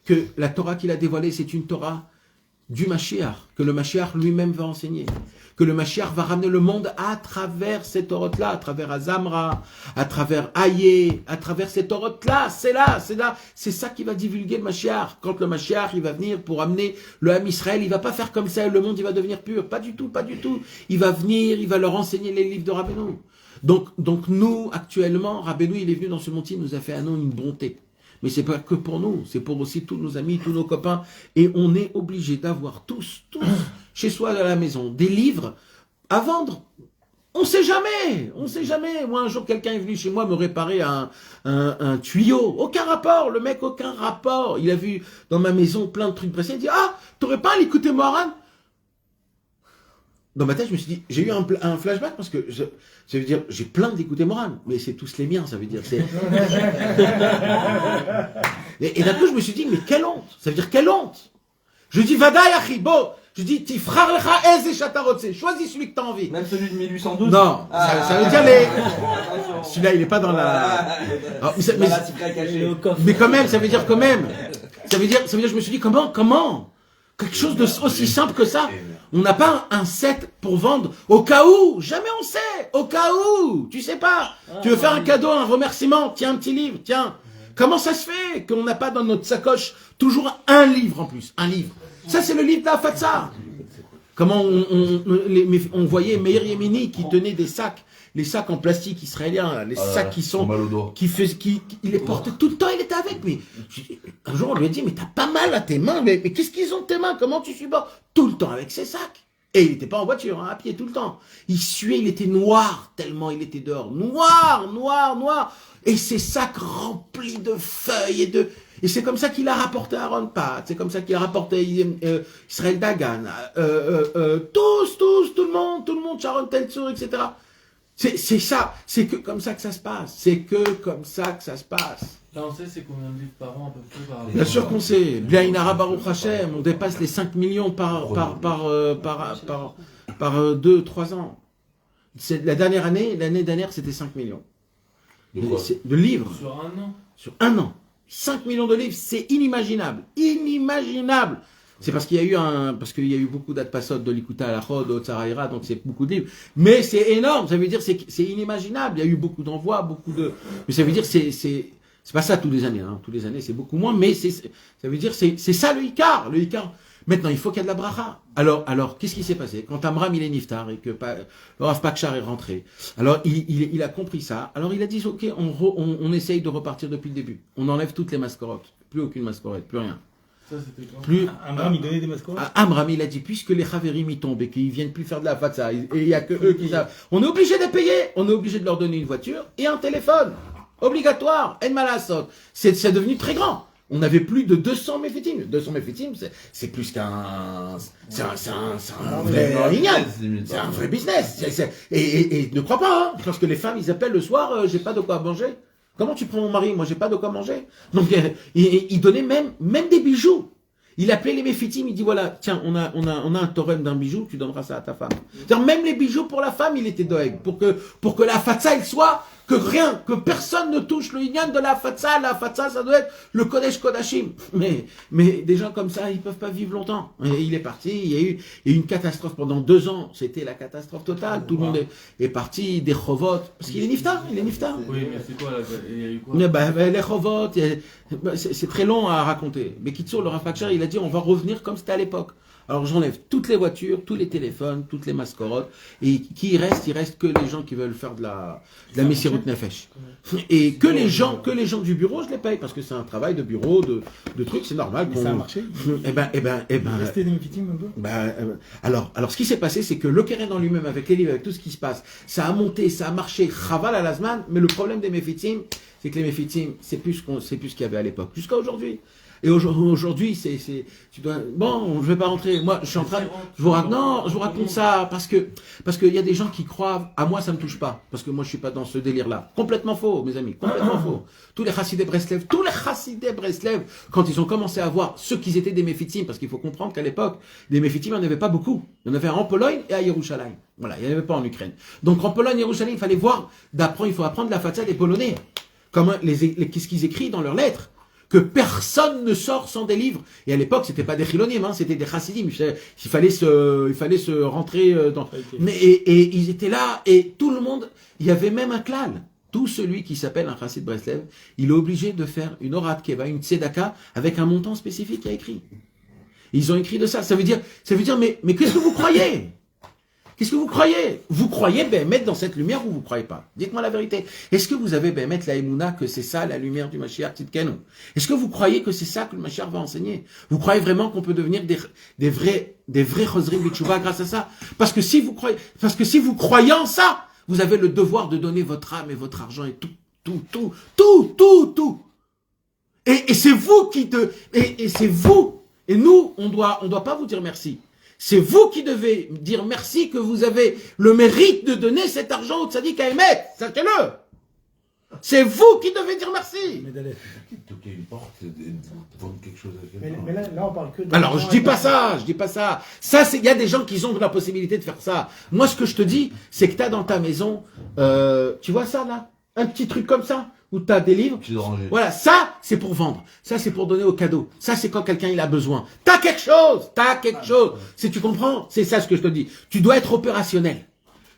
Que la Torah qu'il a dévoilée, c'est une Torah du Mashiach, que le Mashiach lui-même va enseigner, que le Mashiach va ramener le monde à travers cette Torah-là, à travers Azamra, à travers Aïe, à travers cette Torah-là, c'est là, c'est ça qui va divulguer le Mashiach. Quand le Mashiach, il va venir pour amener le Ham Israël, il va pas faire comme ça, le monde, il va devenir pur, pas du tout. Il va venir, il va leur enseigner les livres de Rabbeinu. Donc nous, actuellement, Rabbeinu, il est venu dans ce monde, il nous a fait un nom, une bonté. Mais c'est pas que pour nous, c'est pour aussi tous nos amis, tous nos copains. Et on est obligé d'avoir tous, chez soi à la maison, des livres à vendre. On sait jamais. Moi, un jour, quelqu'un est venu chez moi me réparer un tuyau. Aucun rapport. Le mec, aucun rapport. Il a vu dans ma maison plein de trucs pressés. Il dit, ah, t'aurais pas l'écouter Moran? Dans ma tête, je me suis dit, j'ai eu un flashback parce que ça veut dire, j'ai plein d'écouter Moran, mais c'est tous les miens, ça veut dire. Et d'un coup, je me suis dit, mais quelle honte. Ça veut dire, quelle honte. Je dis, Vadaï, Achibo. Je dis, Tifrar lecha ez eshatarotse. Choisis celui que t'as envie. Même celui de 1812. Non, ça veut dire celui-là, il est pas dans la. Alors, mais quand même, ça veut dire quand même. Ça veut dire, je me suis dit, comment? Quelque chose de aussi simple que ça. On n'a pas un set pour vendre au cas où. Jamais on sait. Au cas où. Tu sais pas. Tu veux faire un cadeau, un remerciement. Tiens, un petit livre. Tiens. Comment ça se fait qu'on n'a pas dans notre sacoche toujours un livre en plus? Un livre. Ça, c'est le livre de la Fatsa. Comment on voyait Meir Yemini qui tenait des sacs, les sacs en plastique israéliens, les sacs qui sont, il les portait tout le temps, il était avec. Mais un jour, on lui a dit, mais t'as pas mal à tes mains, mais qu'est-ce qu'ils ont tes mains? Comment tu supportes? Tout le temps avec ses sacs. Et il n'était pas en voiture, hein, à pied tout le temps. Il suait, il était noir, tellement il était dehors. Noir. Et ses sacs remplis de feuilles et c'est comme ça qu'il a rapporté Aaron Pat, c'est comme ça qu'il a rapporté Israël Dagan, tous, tout le monde, Sharon Teltsur, etc. C'est ça, c'est que comme ça que ça se passe. Là, on sait c'est combien de livres par an à peu près par Bien sûr qu'on sait. Bien Inara Baruch Hashem, on dépasse les 5 millions par 2-3 ans. L'année dernière, c'était 5 millions. De livres. Sur un an? Sur un an. 5 millions de livres, c'est inimaginable. C'est parce qu'il y a eu beaucoup d'Adpasot, de l'Ikuta Alachot, de Tzaraïra, donc c'est beaucoup de livres. Mais c'est énorme, ça veut dire c'est inimaginable. Il y a eu beaucoup d'envois, mais ça veut dire c'est pas ça tous les années, hein. Tous les années c'est beaucoup moins, mais ça veut dire c'est ça le Icar. Maintenant, il faut qu'il y ait de la bracha. Alors, qu'est-ce qui s'est passé? Quand Amram, il est niftar et que le Rav Pakshar est rentré, alors il a compris ça. Alors il a dit, ok, on essaye de repartir depuis le début. On enlève toutes les mascorotes. Plus aucune mascorette, plus rien. Ça, c'était quand? Amram, il donnait des mascorotes? Amram, il a dit, puisque les Chaverim y tombent et qu'ils viennent plus faire de la fatsa, et il y a que eux qui savent, on est obligé de les payer. On est obligé de leur donner une voiture et un téléphone. Obligatoire. En malasot. C'est devenu très grand. On avait plus de 200 méfitim. 200 méfitim, c'est plus qu'un... C'est un vrai lignan. C'est un vrai business. Et ne crois pas, hein, parce que les femmes, ils appellent le soir, j'ai pas de quoi manger. Comment tu prends mon mari? Moi, j'ai pas de quoi manger. Donc, il donnait même des bijoux. Il appelait les méfitim, il dit voilà, tiens, on a un torrent d'un bijou, tu donneras ça à ta femme. C'est-à-dire, même les bijoux pour la femme, il était doeg. Pour que la fatsa, elle soit... que personne ne touche le Inyan de la fatsa. La fatsa, ça doit être le Kodesh Kodashim. Mais des gens comme ça, ils peuvent pas vivre longtemps. Et il est parti, il y a eu une catastrophe pendant 2 ans. C'était la catastrophe totale. Tout le monde est parti, des chovot. Parce qu'il est niftar, Oui, mais c'est quoi là? Il y a eu quoi? Les chovot, c'est très long à raconter. Mais Kitsour, le Rav Pakshar, il a dit on va revenir comme c'était à l'époque. Alors j'enlève toutes les voitures, tous les téléphones, toutes les mascorotes, et qui reste? Il reste que les gens qui veulent faire de la Messirut Nefesh. Et que les gens du bureau, je les paye, parce que c'est un travail de bureau, de trucs, c'est normal. Mais ça a marché? Restait des méfitimes un peu? Alors, ce qui s'est passé, c'est que le Keren en lui-même, avec les livres, avec tout ce qui se passe, ça a monté, ça a marché, Chaval à l'Azman, mais le problème des méfitim, c'est que les méfitim, c'est plus ce qu'il y avait à l'époque, jusqu'à aujourd'hui. Et aujourd'hui, bon, je vais pas rentrer. Moi, je suis en train, je vous raconte ça parce que il y a des gens qui croient, à moi, ça me touche pas. Parce que moi, je suis pas dans ce délire-là. Complètement faux, mes amis. Complètement faux. Tous les Chassidé Breslev, quand ils ont commencé à voir ceux qui étaient des méfitim, parce qu'il faut comprendre qu'à l'époque, des méfitim, il n'y en avait pas beaucoup. Il y en avait en Pologne et à Yerushalayim. Voilà, il n'y en avait pas en Ukraine. Donc, en Pologne et Yerushalayim, il fallait voir, il faut apprendre la fatsa des Polonais. Qu'est-ce qu'ils écrivent dans leurs lettres? Que personne ne sort sans des livres. Et à l'époque, c'était pas des chilonim, c'était des chassidim. Il fallait se rentrer dans. Et ils étaient là, et tout le monde, il y avait même un klal. Tout celui qui s'appelle un chassid Breslev, il est obligé de faire une orat keva, une tzedaka, avec un montant spécifique à écrit. Ils ont écrit de ça. Ça veut dire, mais qu'est-ce que vous croyez? Qu'est-ce que vous croyez? Vous croyez mettre dans cette lumière ou vous croyez pas? Dites-moi la vérité. Est-ce que vous avez mettre la Emouna que c'est ça la lumière du Mashiach Tzidkenu? Est-ce que vous croyez que c'est ça que le Mashiach va enseigner? Vous croyez vraiment qu'on peut devenir des vrais des vrais Chosrim B'Tchouva grâce à ça. Parce que si vous croyez en ça, vous avez le devoir de donner votre âme et votre argent et tout. Et c'est vous et c'est vous. Et nous, on doit pas vous dire merci. C'est vous qui devez dire merci que vous avez le mérite de donner cet argent au tzaddik à Emet. Sachez-le. C'est vous qui devez dire merci. Toquer une porte et vendre quelque chose à quelqu'un. Mais là, on parle que de. Alors, je dis pas ça. Ça, il y a des gens qui ont la possibilité de faire ça. Moi, ce que je te dis, c'est que tu as dans ta maison, tu vois ça, là? Un petit truc comme ça, où tu as des livres. Voilà, ça, c'est pour vendre. Ça, c'est pour donner au cadeau. Ça, c'est quand quelqu'un, il a besoin. T'as quelque chose. Si tu comprends, c'est ça ce que je te dis. Tu dois être opérationnel.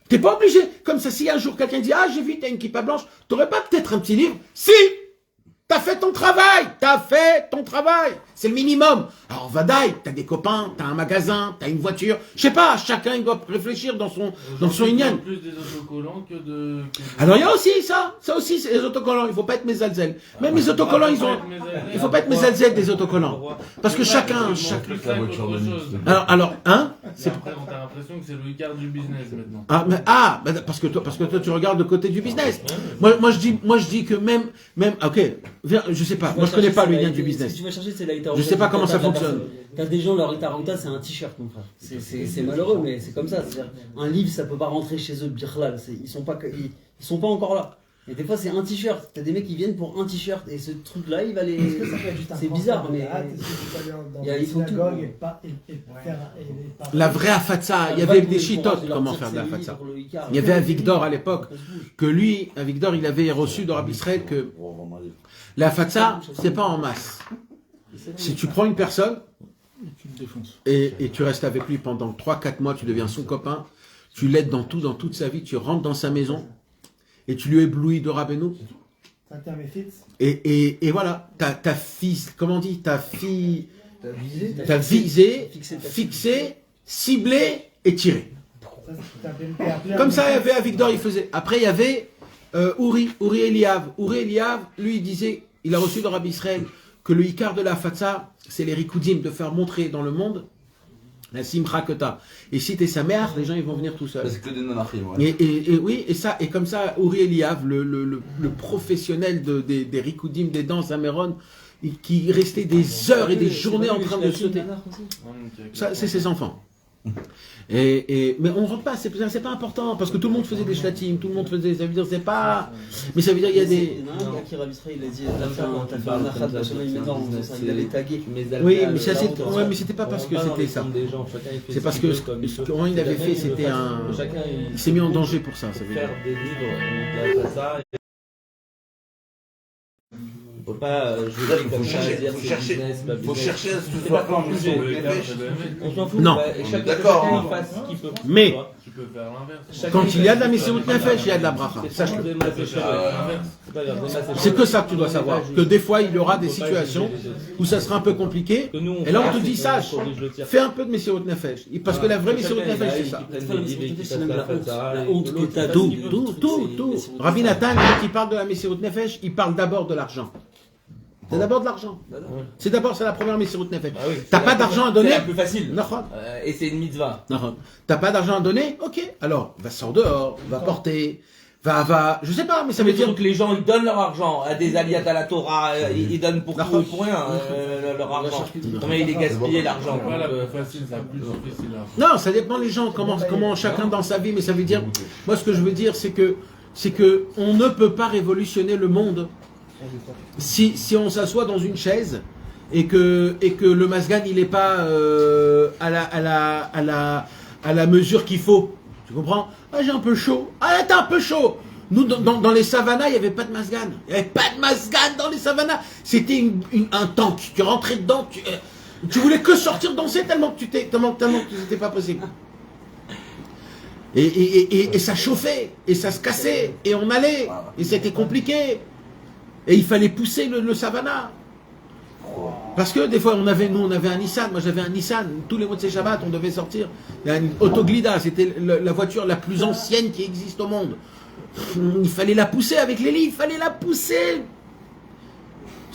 T'es pas obligé. Comme ça, si un jour quelqu'un dit, ah, j'ai vu, t'as une kippa blanche, t'aurais pas peut-être un petit livre? Si! T'as fait ton travail. C'est le minimum. Alors, Vadaï, t'as des copains, t'as un magasin, t'as une voiture. Je sais pas, chacun, il doit réfléchir dans son ignan. Plus des autocollants que de... Alors, il y a aussi ça. Ça aussi, c'est les autocollants. Il faut pas être mésalzel. Même les autocollants, il faut pas être mésalzel des autocollants. Parce que chacun. Alors, hein? Après, on a l'impression que c'est le quart du business maintenant. Parce que toi, tu regardes le côté du business. Moi, je dis que même, ok, je sais pas. Moi, je connais pas le lien du business. Si tu vas chercher, c'est la Je sais pas comment ça fonctionne. T'as des gens, leur Itarouta, c'est un t-shirt, mon frère. C'est malheureux, mais c'est comme ça. Un livre, ça peut pas rentrer chez eux, birlal. Ils sont pas encore là. Et des fois, c'est un t-shirt. T'as des mecs qui viennent pour un t-shirt. Et ce truc-là, il va les. C'est bizarre, mais. Il faut tout. La vraie afatsa, il y avait des chitotes, comment faire de la afatsa. Il y avait un Victor à l'époque, que lui, un Victor, il avait reçu de Rabbi Israël que la afatsa, c'est pas en masse. Si tu prends une personne, et tu restes avec lui pendant 3-4 mois, tu deviens son copain, tu l'aides dans toute sa vie, tu rentres dans sa maison, et tu lui éblouis de Rabbeinu. Et voilà, ta fille, comment on dit, ta visé, fixé, ciblé et tiré. Comme ça, il y avait à Victor, il faisait. Après, il y avait Uri Eliav. Uri Eliav, lui, il disait, il a reçu de Rabbi Israël que le Icar de la Fatsa, c'est les Rikoudim, de faire montrer dans le monde la Simcha que t'as. Et si t'es sa mère, les gens ils vont venir tout seuls. C'est que des nanachim, et oui, et comme ça, Uri Eliav, le professionnel des Rikoudim, des danses à Méron, qui restait des heures et des journées en train de sauter. Ça, c'est ses enfants. Mais on rentre pas, c'est pas important, parce que tout le monde faisait des shlatim, tout le monde faisait, ça veut dire, c'est pas, mais ça veut dire, il y a des... Il a dit, t'as fait un achat de il avait tagué. Oui, mais c'était pas parce que c'était ça. C'est parce que comment il avait fait, c'était un... Il s'est mis en danger pour ça, ça veut dire. Faire des livres, de ça. Faut pas jouer comme ça, dire c'est business, pas business. Faut chercher à ce que ce soit pas en mission de dépêche. On s'en fout. Non. Chacun fasse ce qu'il peut. Mais Tu peux faire l'inverse. quand il y a de la Messirut Nefesh, il y a de la bracha. Sache-le. C'est que ça que tu dois savoir. Que des fois, il y aura des situations où ça sera un peu compliqué. Et là, on te dit, sache, fais un peu de Messirut Nefesh. Parce que la vraie Messirut Nefesh, c'est ça. Tout. Rabbi Nathan, quand il parle de la Messirut Nefesh, il parle d'abord de l'argent. C'est d'abord de l'argent. C'est la première Messirut Nefesh. T'as pas d'argent à donner? C'est la plus facile. Et c'est une mitzvah. T'as pas d'argent à donner? Ok. Alors, va sort dehors, va porter, va, je sais pas, mais ça veut dire que les gens, ils donnent leur argent à des alliés à la Torah, ils donnent pour tout et pour rien, leur argent. Comment il est gaspillé l'argent? Voilà, la plus facile, c'est la plus difficile. Non, ça dépend des gens, comment chacun dans sa vie, mais ça veut dire, moi ce que je veux dire, c'est que on ne peut pas révolutionner le monde si on s'assoit dans une chaise et que le masgan il est pas à la mesure qu'il faut. Tu comprends? Ah, j'ai un peu chaud. Ah, là, t'as un peu chaud. Nous, dans les savannas, il n'y avait pas de masgan. Il n'y avait pas de masgan dans les savannas. C'était un tank. Tu rentrais dedans, tu voulais que sortir danser tellement que c'était pas possible. Et ça chauffait, et ça se cassait, et on allait, et c'était compliqué. Et il fallait pousser le savannah. Parce que des fois, on avait un Nissan, moi j'avais un Nissan, tous les mois de ces Shabbat, on devait sortir. Il y a une Autoglida, c'était la voiture la plus ancienne qui existe au monde. Il fallait la pousser avec les lits, il fallait la pousser.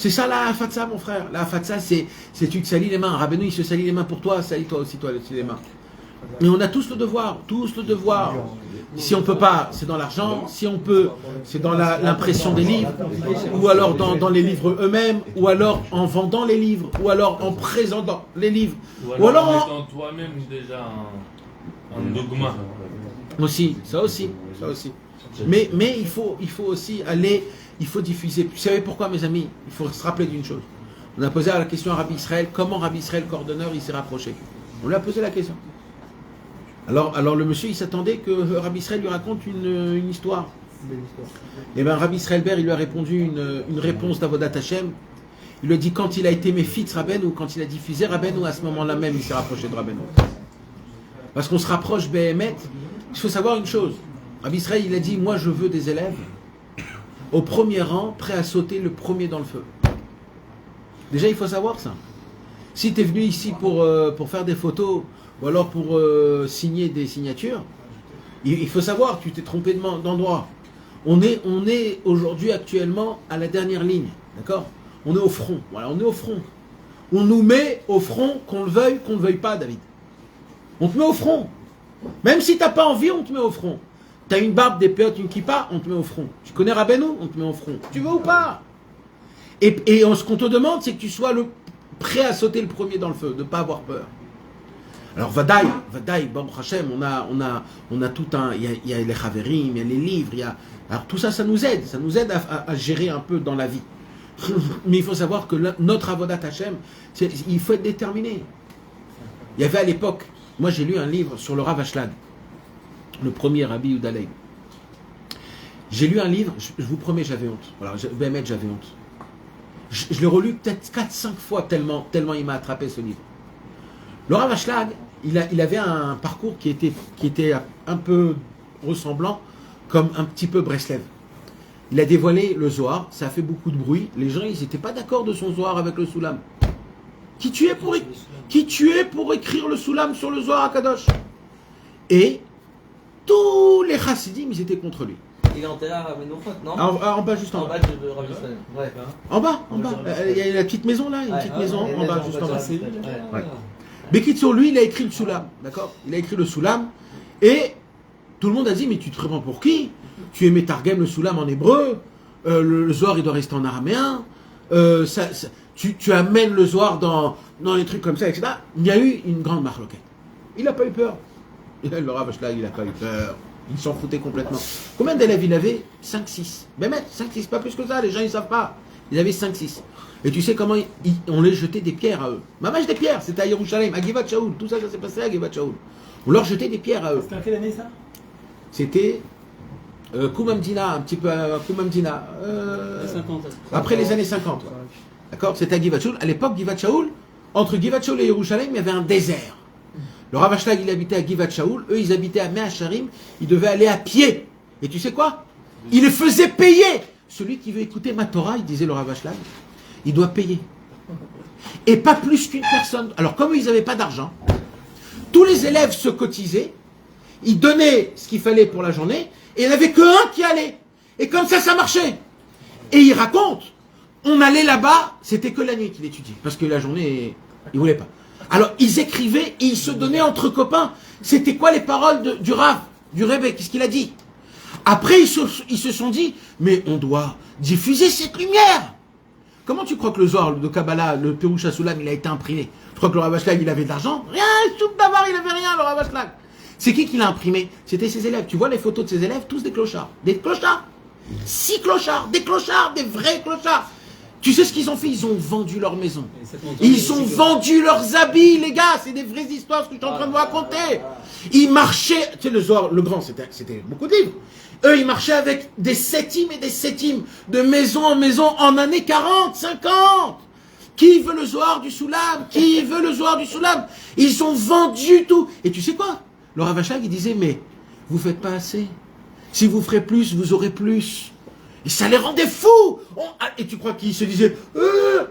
C'est ça la Hafatsa, mon frère. La Hafatsa, c'est tu te salis les mains. Rabbeinu, il se salit les mains pour toi, salis toi aussi les mains. Mais on a tous le devoir, Si on peut pas, c'est dans l'argent. Si on peut, c'est dans l'impression des livres, ou alors dans les livres eux-mêmes, ou alors en vendant les livres, ou alors en présentant les livres, ou alors en mettant toi-même déjà un dogma. Aussi, ça aussi. Mais il faut aussi aller, il faut diffuser. Vous savez pourquoi, mes amis? Il faut se rappeler d'une chose. On a posé la question à Rabbi Israël, comment Rabbi Israël, coordonneur, il s'est rapproché. On lui a posé la question. Alors le monsieur, il s'attendait que Rabbi Israël lui raconte une histoire. Et bien Rabbi Israël Ber, il lui a répondu une réponse d'Avodat Hashem. Il lui a dit quand il a été Méfitz Rabbeinu, ou quand il a diffusé Rabbeinu, à ce moment-là même, il s'est rapproché de Rabbeinu. Parce qu'on se rapproche Béhémet. Il faut savoir une chose. Rabbi Israël, il a dit, moi je veux des élèves au premier rang, prêts à sauter le premier dans le feu. Déjà, il faut savoir ça. Si tu es venu ici pour faire des photos, ou alors pour signer des signatures, il faut savoir, tu t'es trompé d'endroit. On est aujourd'hui actuellement à la dernière ligne, d'accord? On est au front, voilà, on est au front. On nous met au front, qu'on le veuille pas, David. On te met au front. Même si tu n'as pas envie, on te met au front. Tu as une barbe, des péotes, une kippa, on te met au front. Tu connais Rabbeinu, on te met au front. Tu veux ou pas? Et ce qu'on te demande, c'est que tu sois prêt à sauter le premier dans le feu, de ne pas avoir peur. Alors, Vadaï, Baruch Hashem, on a tout un. Il y a les Chaverim, il y a les livres, alors tout ça, ça nous aide à gérer un peu dans la vie. Mais il faut savoir que notre Avodat Hashem, il faut être déterminé. Il y avait à l'époque, moi j'ai lu un livre sur le Rav Ashlag, le premier Rabbi Yehuda Leib. J'ai lu un livre, je vous promets, j'avais honte. Voilà, Béhémet, j'avais honte. Je l'ai relu peut-être 4-5 fois tellement il m'a attrapé ce livre. Le Rav Ashlag, il avait un parcours qui était un peu ressemblant, comme un petit peu Breslev. Il a dévoilé le Zohar, ça a fait beaucoup de bruit. Les gens, ils n'étaient pas d'accord de son Zohar avec le Soulam. Qui tu es pour écrire le Soulam sur le Zohar HaKadosh? Et tous les chassidim, ils étaient contre lui. Il est enterré à Menouchot, non? En bas, juste en bas. En bas de Rabbi Israël. Ouais. En bas. Il y a la petite maison là, une petite maison en bas, juste en bas. Ouais. Bekitso, lui, il a écrit le Soulam, d'accord? Il a écrit le Soulam, et tout le monde a dit, mais tu te prends pour qui? Tu es Metargem le Soulam en hébreu, le Zohar il doit rester en araméen, tu amènes le Zohar dans les trucs comme ça, etc. Il y a eu une grande marloquette. Il n'a pas eu peur. Le Rav Ashlag, il n'a pas eu peur. Il s'en foutait complètement. Combien d'élèves il avait? 5-6. Mais 5-6, pas plus que ça, les gens ils ne savent pas. Il avait 5-6. Et tu sais comment on les jetait des pierres à eux. Mamage des pierres, c'était à Yerushalayim, à Givat Shaoul. Tout ça, ça s'est passé à Givat Shaoul. On leur jetait des pierres à eux. C'était en quelle année ça? C'était Koumamdina, un petit peu Koumamdina. 50. Après les années 50. Ouais. D'accord? C'était à Givat Shaoul. À l'époque, Givat Shaoul, entre Givat Shaoul et Yerushalayim, il y avait un désert. Le Rav Ashlag, il habitait à Givat Shaoul. Eux, ils habitaient à Mea Sharim. Ils devaient aller à pied. Et tu sais quoi? Ils les faisaient payer. Celui qui veut écouter ma Torah, il disait le Rav Ashlag, il doit payer. Et pas plus qu'une personne. Alors, comme ils n'avaient pas d'argent, tous les élèves se cotisaient, ils donnaient ce qu'il fallait pour la journée, et il n'y en avait qu'un qui allait. Et comme ça marchait. Et il raconte, on allait là-bas, c'était que la nuit qu'il étudiait, parce que la journée, il ne voulait pas. Alors, ils écrivaient et ils se donnaient entre copains. C'était quoi les paroles du Rav, du Rebbe? Qu'est-ce qu'il a dit? Après, ils se sont dit, mais on doit diffuser cette lumière. Comment tu crois que le Zohar de Kabbalah, le Perouch HaSoulam, il a été imprimé? Tu crois que le Rav Ashlag, il avait de l'argent? Rien, tout d'abord, il n'avait rien, le Rav Ashlag. C'est qui l'a imprimé? C'était ses élèves. Tu vois les photos de ses élèves? Tous des clochards. Des clochards. 6 clochards. Des clochards, des vrais clochards. Tu sais ce qu'ils ont fait? Ils ont vendu leur maison. Ils ont vendu leurs habits, les gars. C'est des vraies histoires, ce que je suis en train de vous raconter. Ils marchaient, tu sais, le Zohar, le grand, c'était beaucoup de livres. Eux, ils marchaient avec des septimes et des septimes, de maison en maison, en années 40, 50. Qui veut le Zohar du Soulam? Qui veut le Zohar du Soulam? Ils ont vendu tout. Et tu sais quoi? Le Rav Ashlag, il disait, mais vous faites pas assez. Si vous ferez plus, vous aurez plus. Et ça les rendait fous. Et tu crois qu'ils se disaient,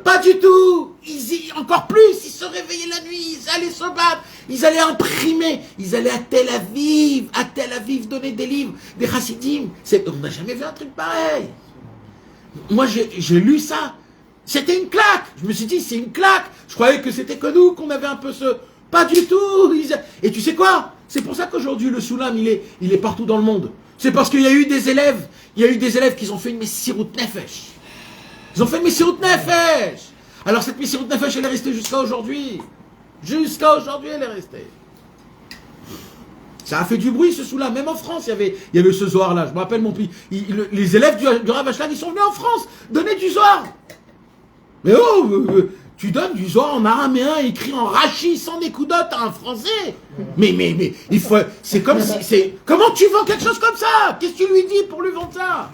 pas du tout. Encore plus, ils se réveillaient la nuit, ils allaient se battre, ils allaient imprimer, ils allaient à Tel Aviv donner des livres, des chassidim. On n'a jamais vu un truc pareil. Moi, j'ai lu ça. C'était une claque. Je me suis dit, c'est une claque. Je croyais que c'était que nous, qu'on avait un peu ce... Pas du tout. Et tu sais quoi? C'est pour ça qu'aujourd'hui, le Soulam, il est partout dans le monde. C'est parce qu'il y a eu des élèves, qui ont fait une Messirut Nefesh. Ils ont fait une Messirut Nefesh. Alors cette Messirut Nefesh, elle est restée jusqu'à aujourd'hui. Jusqu'à aujourd'hui, elle est restée. Ça a fait du bruit, ce Soulam. Même en France, il y avait ce Zohar-là. Je me rappelle, les élèves du Rav Ashlag, ils sont venus en France donner du Zohar. Mais tu donnes du Zohar en araméen écrit en Rachi sans des coups d'autres à un Français. Mais il faut. C'est comme si. Comment tu vends quelque chose comme ça? Qu'est-ce que tu lui dis pour lui vendre ça?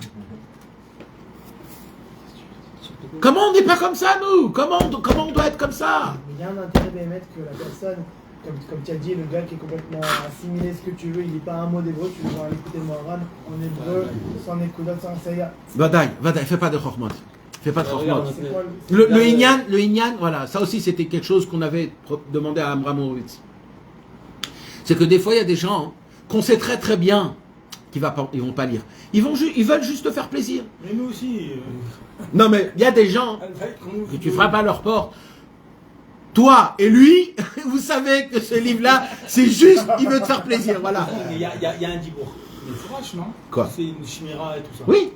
Comment on n'est pas comme ça, nous? Comment on doit être comme ça? Mais il y a un intérêt d'émettre que la personne, comme tu as dit, le gars qui est complètement assimilé, ce que tu veux, il n'est pas un mot d'hébreu, tu vas l'écouter le Moharan en hébreu, sans écoudot, sans saïa. Vadaï, fais pas de chormot. Fais pas de chormot. C'est quoi Le Inyan, voilà, ça aussi c'était quelque chose qu'on avait demandé à Amram Horowitz. C'est que des fois il y a des gens qu'on sait très très bien qu'ils vont pas lire. Ils veulent juste te faire plaisir. Mais nous aussi. Non mais il y a des gens que tu frappes à leur porte. Toi et lui, vous savez que ce livre-là, c'est juste, il veut te faire plaisir, voilà. Il y a un dibour. Mais c'est vache, non? Quoi? C'est une chimera et tout ça. Oui.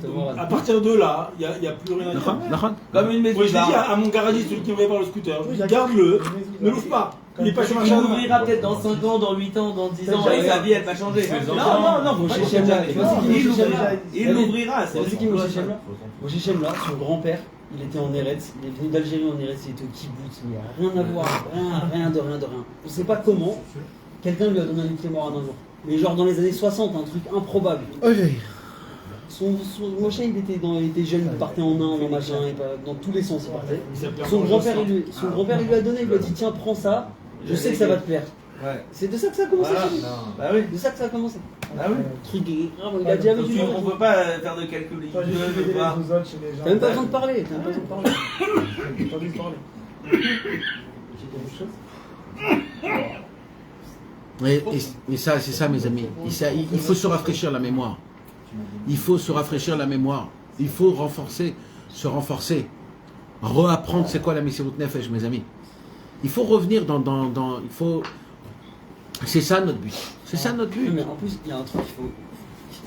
Donc, à partir de là, il n'y a plus rien à dire. Comme une maison. Moi, je l'ai dit à mon garagiste, celui qui me répare le scooter, je lui dis, garde-le, ne l'ouvre pas. Il n'est pas sur ma Il chaîne. l'ouvrira peut-être dans 5 ans, dans 8 ans, dans 10 ans, et sa vie elle va changer. Non, Moshe Shemla, tu vois, c'est qui Moshe Shemla? Il l'ouvrira, c'est C'est qui Moshe Shemla? Moshe Shemla, son grand-père, il était en Eretz, il est venu d'Algérie en Eretz, il était au kibbutz, mais il n'y a rien à voir, rien de rien. On ne sait pas comment, quelqu'un lui a donné un livre mémoire un jour. Mais genre dans les années 60, un truc improbable. Moshe, il était jeune, il partait en Inde, en machin, dans tous les sens il partait. Son grand-père, il lui a donné, il lui a dit tiens, prends ça, je sais que ça va te plaire. Ouais. C'est de ça que ça a commencé. Voilà. Bah oui. De ça que ça a commencé. Bah oui. Truc grave, il a dit avec du On peut pas faire de calcul. Toi, j'ai fait des autres chez les gens. T'as même pas besoin de parler, t'as même pas besoin de parler. J'ai pas envie de parler. J'ai quelque chose. Et ça, c'est ça, mes amis. Il faut se rafraîchir la mémoire. Il faut se rafraîchir la mémoire. Il faut se renforcer. Reapprendre c'est quoi la Messirut Nefesh, mes amis. Il faut revenir il faut... C'est ça notre but. C'est ça notre but. Mais en plus, il y a un truc,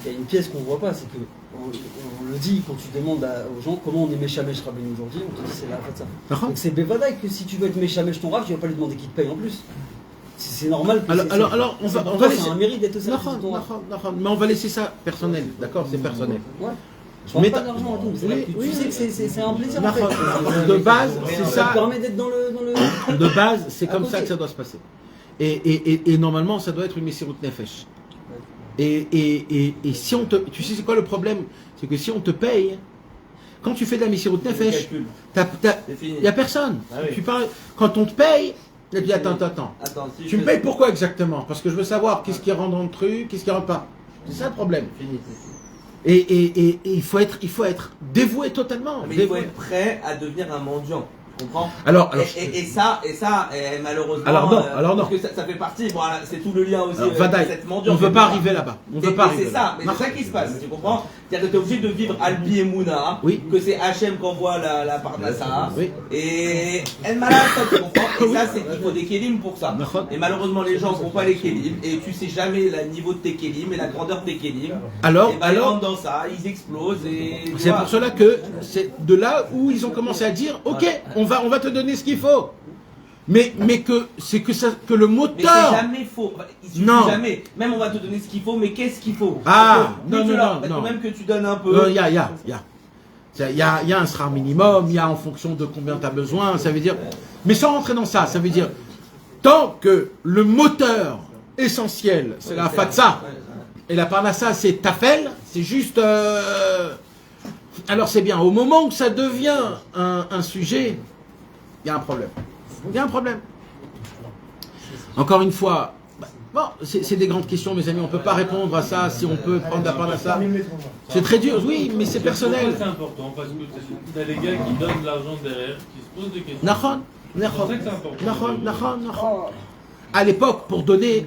il y a une pièce qu'on voit pas, c'est que on le dit quand tu demandes aux gens comment on est Meshamesh Rabbeinu aujourd'hui, on te dit c'est la fait ça. Donc c'est Bevadaï que si tu veux être Meshamesh ton Rav, tu vas pas lui demander qu'il te paye en plus. C'est normal. Alors, on va laisser. C'est un mérite d'être aussi. Mais on va laisser ça personnel, d'accord? C'est personnel. Ouais. Je prends pas d'argent à tout. Tu sais que c'est un plaisir. En fait. De base, c'est ça. Ça te permet d'être dans le. De base, c'est comme ça que ça doit se passer. Et normalement, ça doit être une Messirut Nefesh. Et si on te... Tu sais c'est quoi le problème? C'est que si on te paye, quand tu fais de la Messirut Nefesh, il n'y a personne. Ah oui. Tu parles, quand on te paye, tu dis attends. Si Tu me payes pourquoi exactement? Parce que je veux savoir qu'est-ce qui rentre dans le truc, qu'est-ce qui rentre pas. C'est ça le problème. Et il faut être dévoué totalement. Mais il faut être prêt à devenir un mendiant. Tu comprends? Et ça, malheureusement. Alors non. Parce que ça fait partie, voilà, c'est tout le lien aussi Vadaï, cette mendiant. on ne veut pas arriver là-bas. On veut pas arriver c'est ça, mais c'est ça qui se passe, tu comprends? C'est-à-dire que tu es obligé de vivre Alpi et Mouna, Oui. que c'est Hachem qui envoie la Parnassa, Oui. et El Malak, tu comprends? Et ça, il faut des kélim pour ça. Et malheureusement, les gens n'ont pas les kélim, et tu sais jamais le niveau de tes kélim et la grandeur de tes kélim. Alors, ils rentrent dans ça, ils explosent, et. C'est pour cela que c'est de là où ils ont commencé à dire ok, on va te donner ce qu'il faut. Mais que le moteur. Mais c'est jamais faux. Il suffit Non. jamais. Même on va te donner ce qu'il faut, mais qu'est-ce qu'il faut? Ah, Parce que non. même que tu donnes un peu. Il y a un sera minimum, il y a en fonction de combien tu as besoin, ça veut dire. Mais sans rentrer dans ça, ça veut dire tant que le moteur essentiel, c'est la fatsa, et la parnassa, c'est tafel, c'est juste. Alors c'est bien. Au moment où ça devient un sujet, il y a un problème. Il y a un problème. Encore une fois, bon, c'est des grandes questions, mes amis. On ne peut pas répondre à ça si on peut prendre la parnassa. C'est très dur, oui, mais c'est personnel. C'est important parce que t'as des gars qui donnent de l'argent derrière, qui se posent des questions. C'est pour ça que c'est important. À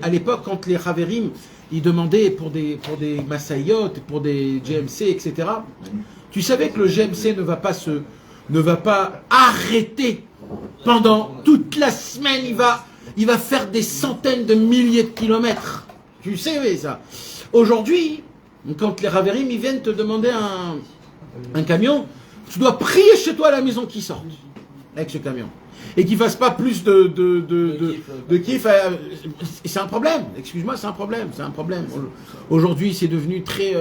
l'époque, quand les Haverim, ils demandaient pour des Massayot, pour des GMC, etc., tu savais que le GMC ne va pas ne va pas arrêter pendant toute la semaine. Il va faire des centaines de milliers de kilomètres. Tu sais ça. Aujourd'hui, quand les Raverim ils viennent te demander un camion, tu dois prier chez toi à la maison qu'il sorte avec ce camion. Et qu'il ne fasse pas plus de kiff. C'est un problème. Excuse-moi, c'est un problème. Aujourd'hui, c'est devenu très...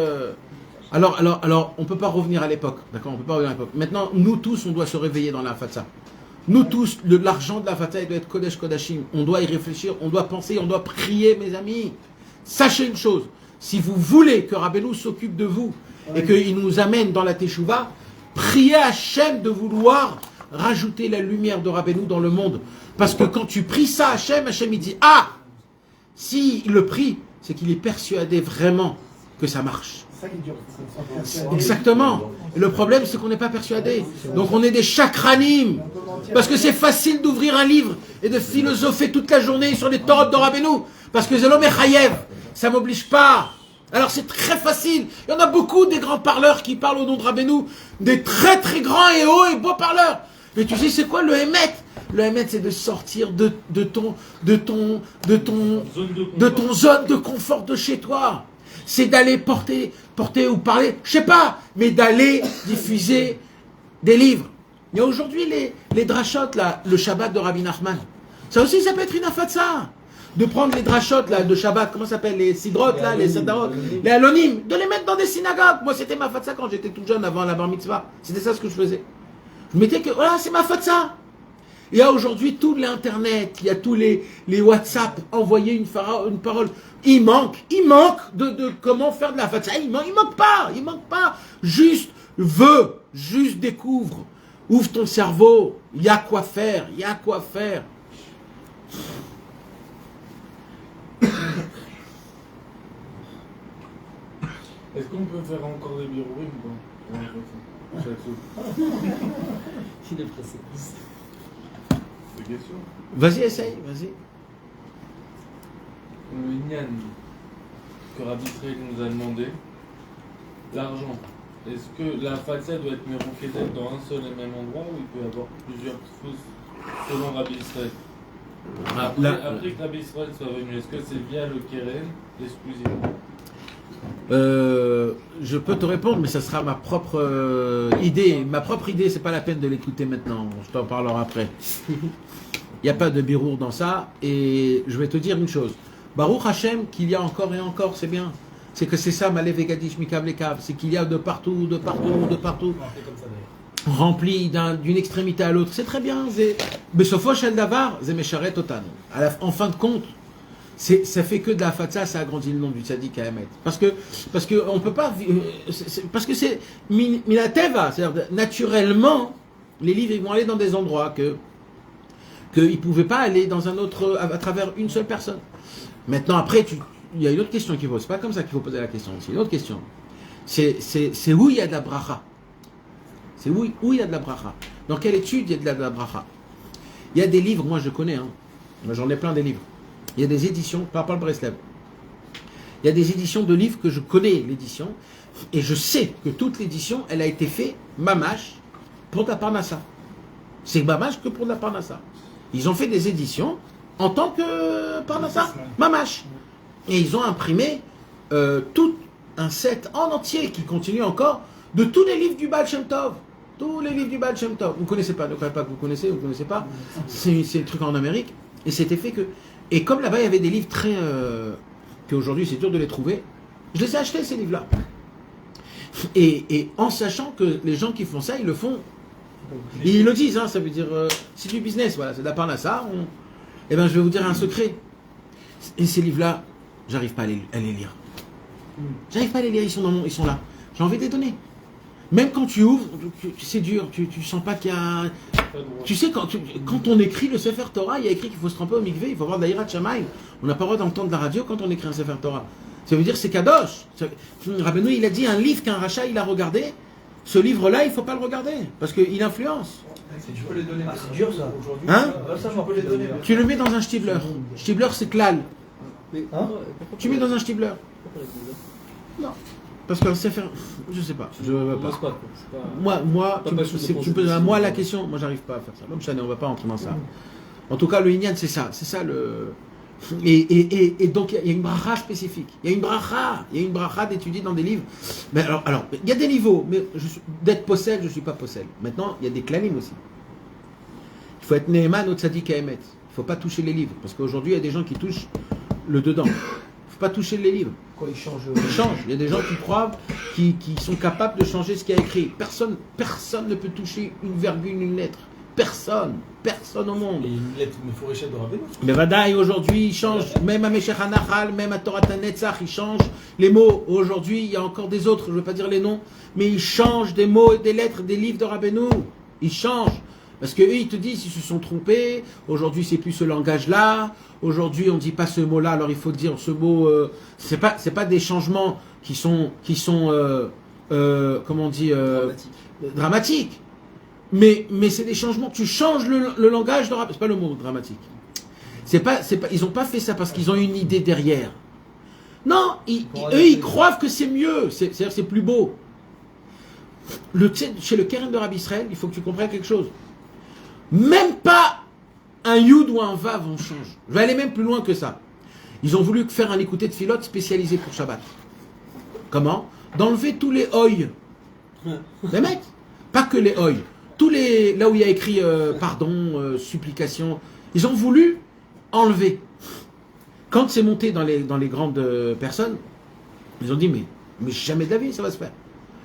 Alors, on ne peut pas revenir à l'époque. D'accord, on peut pas revenir à l'époque. Maintenant, nous tous, on doit se réveiller dans la Fatsa. Nous tous, l'argent de la Fatsa, il doit être Kodesh Kodashim. On doit y réfléchir, on doit penser, on doit prier, mes amis. Sachez une chose. Si vous voulez que Rabbeinu s'occupe de vous et qu'il nous amène dans la Teshuvah, priez à Hachem de vouloir rajouter la lumière de Rabbeinu dans le monde. Parce que quand tu pries ça à Hachem, Hachem il dit « Ah !» S'il le prie, c'est qu'il est persuadé vraiment que ça marche. Exactement. Et le problème, c'est qu'on n'est pas persuadé. Donc on est des chakranim. Parce que c'est facile d'ouvrir un livre et de philosopher toute la journée sur les Torahs de Rabbeinu. Parce que Zelom et Chayev, ça ne m'oblige pas. Alors c'est très facile. Il y en a beaucoup des grands parleurs qui parlent au nom de Rabbeinu. Des très très grands et hauts et beaux parleurs. Mais tu sais c'est quoi le Hémet? Le Hémet, c'est de sortir de ton zone de confort de chez toi. C'est d'aller porter ou parler, je sais pas, mais d'aller diffuser des livres. Il y a aujourd'hui les drachot, là, le Shabbat de Rabbi Nachman. Ça aussi, ça peut être une afatsa. De prendre les drachot, là, de Shabbat, comment ça s'appelle, les sidrot, là, les sadarot, les alonim, de les mettre dans des synagogues. Moi, c'était ma fatsa quand j'étais tout jeune, avant la bar mitzvah. C'était ça ce que je faisais. Je mettais que, voilà, c'est ma fatsa. Il y a aujourd'hui tout l'internet, il y a tous les WhatsApp, envoyer une parole. Il manque de comment faire de la fatsa. Il manque pas. Juste découvre. Ouvre ton cerveau. Il y a quoi faire. Est-ce qu'on peut faire encore des birourim ou pas? Il est pressé. C'est question. Vas-y, essaye, vas-y. Le Inyan que Rabbi Israël nous a demandé, l'argent. Est-ce que la fatsa doit être méroquée dans un seul et même endroit ou il peut y avoir plusieurs fausses selon Rabbi Israël? Après que Rabbi Israël soit venu, est-ce que c'est via le Keren exclusivement? Je peux te répondre, mais ça sera ma propre idée. Ma propre idée, c'est pas la peine de l'écouter maintenant. Je t'en parlerai après. Il n'y a pas de birour dans ça. Et je vais te dire une chose. Baruch Hashem, qu'il y a encore et encore, c'est bien. C'est que c'est ça, Malev et Gadish, Mikav les Kav. C'est qu'il y a de partout. Rempli d'une extrémité à l'autre. C'est très bien. Besofo shel davar, ze mesharet otan. En fin de compte, ça fait que de la fatsa, ça agrandit le nom du tzaddik à Emet. Parce que on peut pas, parce que c'est minateva, c'est-à-dire naturellement, les livres ils vont aller dans des endroits qu'ils ne pouvaient pas aller dans un autre à travers une seule personne. Maintenant après, il y a une autre question qui pose. C'est pas comme ça qu'il faut poser la question. C'est une autre question. C'est où il y a de la bracha. C'est où il y a de la bracha. Dans quelle étude il y a de la bracha. Il y a des livres, moi je connais, moi j'en ai plein des livres. Il y a des éditions, par le Breslev. Il y a des éditions de livres que je connais l'édition, et je sais que toute l'édition, elle a été faite mamash pour la Parnassa. C'est mamash que pour la Parnassa. Ils ont fait des éditions en tant que Parnassa, mamash. Et ils ont imprimé tout un set en entier qui continue encore de tous les livres du Baal Shem Tov. Tous les livres du Baal Shem Tov. Vous ne connaissez pas, ne croyez pas que vous connaissez pas. C'est le truc en Amérique. Et c'était fait que... Et comme là-bas, il y avait des livres très... qu'aujourd'hui, c'est dur de les trouver, je les ai achetés, ces livres-là. Et en sachant que les gens qui font ça, ils le font. Et ils le disent, ça veut dire... c'est du business, voilà, c'est de la parnassa. Eh bien, je vais vous dire un secret. Et ces livres-là, j'arrive pas à les lire. J'arrive pas à les lire, ils sont là. J'ai envie de les donner. Même quand tu ouvres, c'est dur, tu sens pas qu'il y a... Tu sais, quand on écrit le Sefer Torah, il y a écrit qu'il faut se tremper au mikvé, il faut avoir de l'Aïrat Shamaï. On n'a pas le droit d'entendre la radio quand on écrit un Sefer Torah. Ça veut dire c'est kadosh. Rabbeinu, il a dit un livre qu'un rachat, il a regardé. Ce livre-là, il ne faut pas le regarder, parce qu'il influence. Tu peux les donner. C'est dur ça, aujourd'hui. Ça, peux les donner. Tu le mets dans un shtibler. Shtibler, c'est klal. Tu mets dans un shtibler. Non. parce qu'un Sefer, je sais pas, je veux On pas. n'ose pas, quoi. C'est pas- Moi, Pas tu me facile de tu prendre me poses cette à moi décision. la question, moi j'arrive pas à faire ça. Même Chanel, on va pas entrer dans ça. En tout cas, le Inyan, c'est ça le. Et donc il y a une bracha spécifique. Il y a une bracha d'étudier dans des livres. Mais alors, il y a des niveaux, mais d'être possède, je suis pas possède. Maintenant, il y a des klanim aussi. Il faut être Neeman au Tzadik Haemet. Il faut pas toucher les livres, parce qu'aujourd'hui il y a des gens qui touchent le dedans. Il faut pas toucher les livres. Quoi, il change. Ils changent. Il y a des gens qui croient, qui sont capables de changer ce qu'il y a écrit. Personne ne peut toucher une virgule, une lettre. Personne au monde. Et une lettre Mefourichet de Rabbeinu. Mais Vadaï, aujourd'hui, il change, même à Meshech HaNachal, même à Torah Netzach, il change les mots. Aujourd'hui, il y a encore des autres, je ne veux pas dire les noms, mais il change des mots et des lettres des livres de Rabbeinu. Il change. Parce qu'eux, ils te disent, ils se sont trompés, aujourd'hui, c'est plus ce langage-là, aujourd'hui, on ne dit pas ce mot-là, alors il faut dire ce mot, c'est pas des changements qui sont comment on dit, dramatiques. Mais c'est des changements. Tu changes le langage de c'est pas le mot dramatique. Ils n'ont pas fait ça parce qu'ils ont une idée derrière. Non, eux ils croient que c'est mieux. C'est-à-dire c'est plus beau. Chez le Keren de Rabbi Israël, il faut que tu comprennes quelque chose. Même pas un Yud ou un Vav on change. Je vais aller même plus loin que ça. Ils ont voulu faire un écouté de filote spécialisé pour Shabbat. Comment? D'enlever tous les oïs. Les mecs, pas que les oïs. Tous les là où il y a écrit pardon, supplication, ils ont voulu enlever. Quand c'est monté dans les grandes personnes, ils ont dit mais jamais de la vie ça va se faire.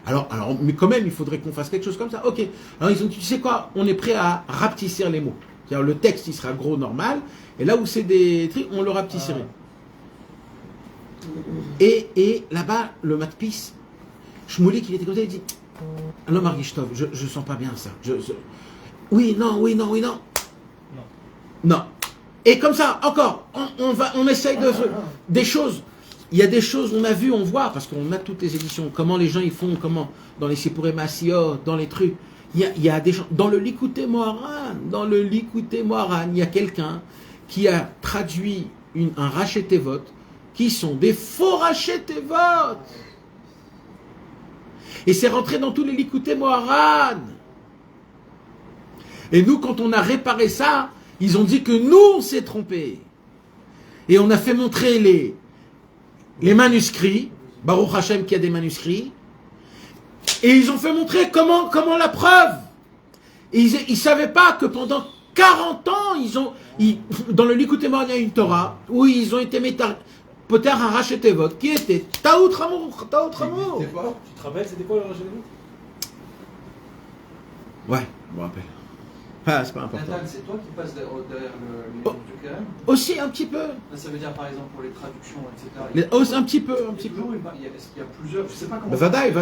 Alors mais quand même il faudrait qu'on fasse quelque chose comme ça. Ok. Alors ils ont dit tu sais quoi, on est prêt à rapetissir les mots. C'est-à-dire le texte il sera gros normal et là où c'est des trucs on le rapetisserait. Et là-bas le matpis Shmoulik il était comme ça il dit alors Margishtov, je sens pas bien ça. Oui, non. Et comme ça, encore, on essaye des choses. Il y a des choses, on a vu, on voit, parce qu'on a toutes les éditions, comment les gens ils font, comment, dans les Sipuré Massiot, dans les trucs. Il y a des gens, dans le Likouté Moharan, il y a quelqu'un qui a traduit un Rachetevot, qui sont des faux Rachetevot. Et c'est rentré dans tous les Likouté Moharan. Et nous, quand on a réparé ça, ils ont dit que nous, on s'est trompés. Et on a fait montrer les manuscrits, Baruch Hashem qui a des manuscrits, et ils ont fait montrer comment la preuve. Et ils ne savaient pas que pendant 40 ans, dans le Likouté Moharan, il y a une Torah, où ils ont été Poter un Rachetevot, qui était Taout Ramour. Tu te rappelles, c'était quoi le Rachetevot? Ouais, je me rappelle. Ah, c'est pas important. Nathan, c'est toi qui passes derrière les livres du Keren? Aussi, un petit peu. Ça veut dire par exemple pour les traductions, etc. Un petit peu. Est-ce qu'il y a plusieurs? Je sais pas comment. Vadaï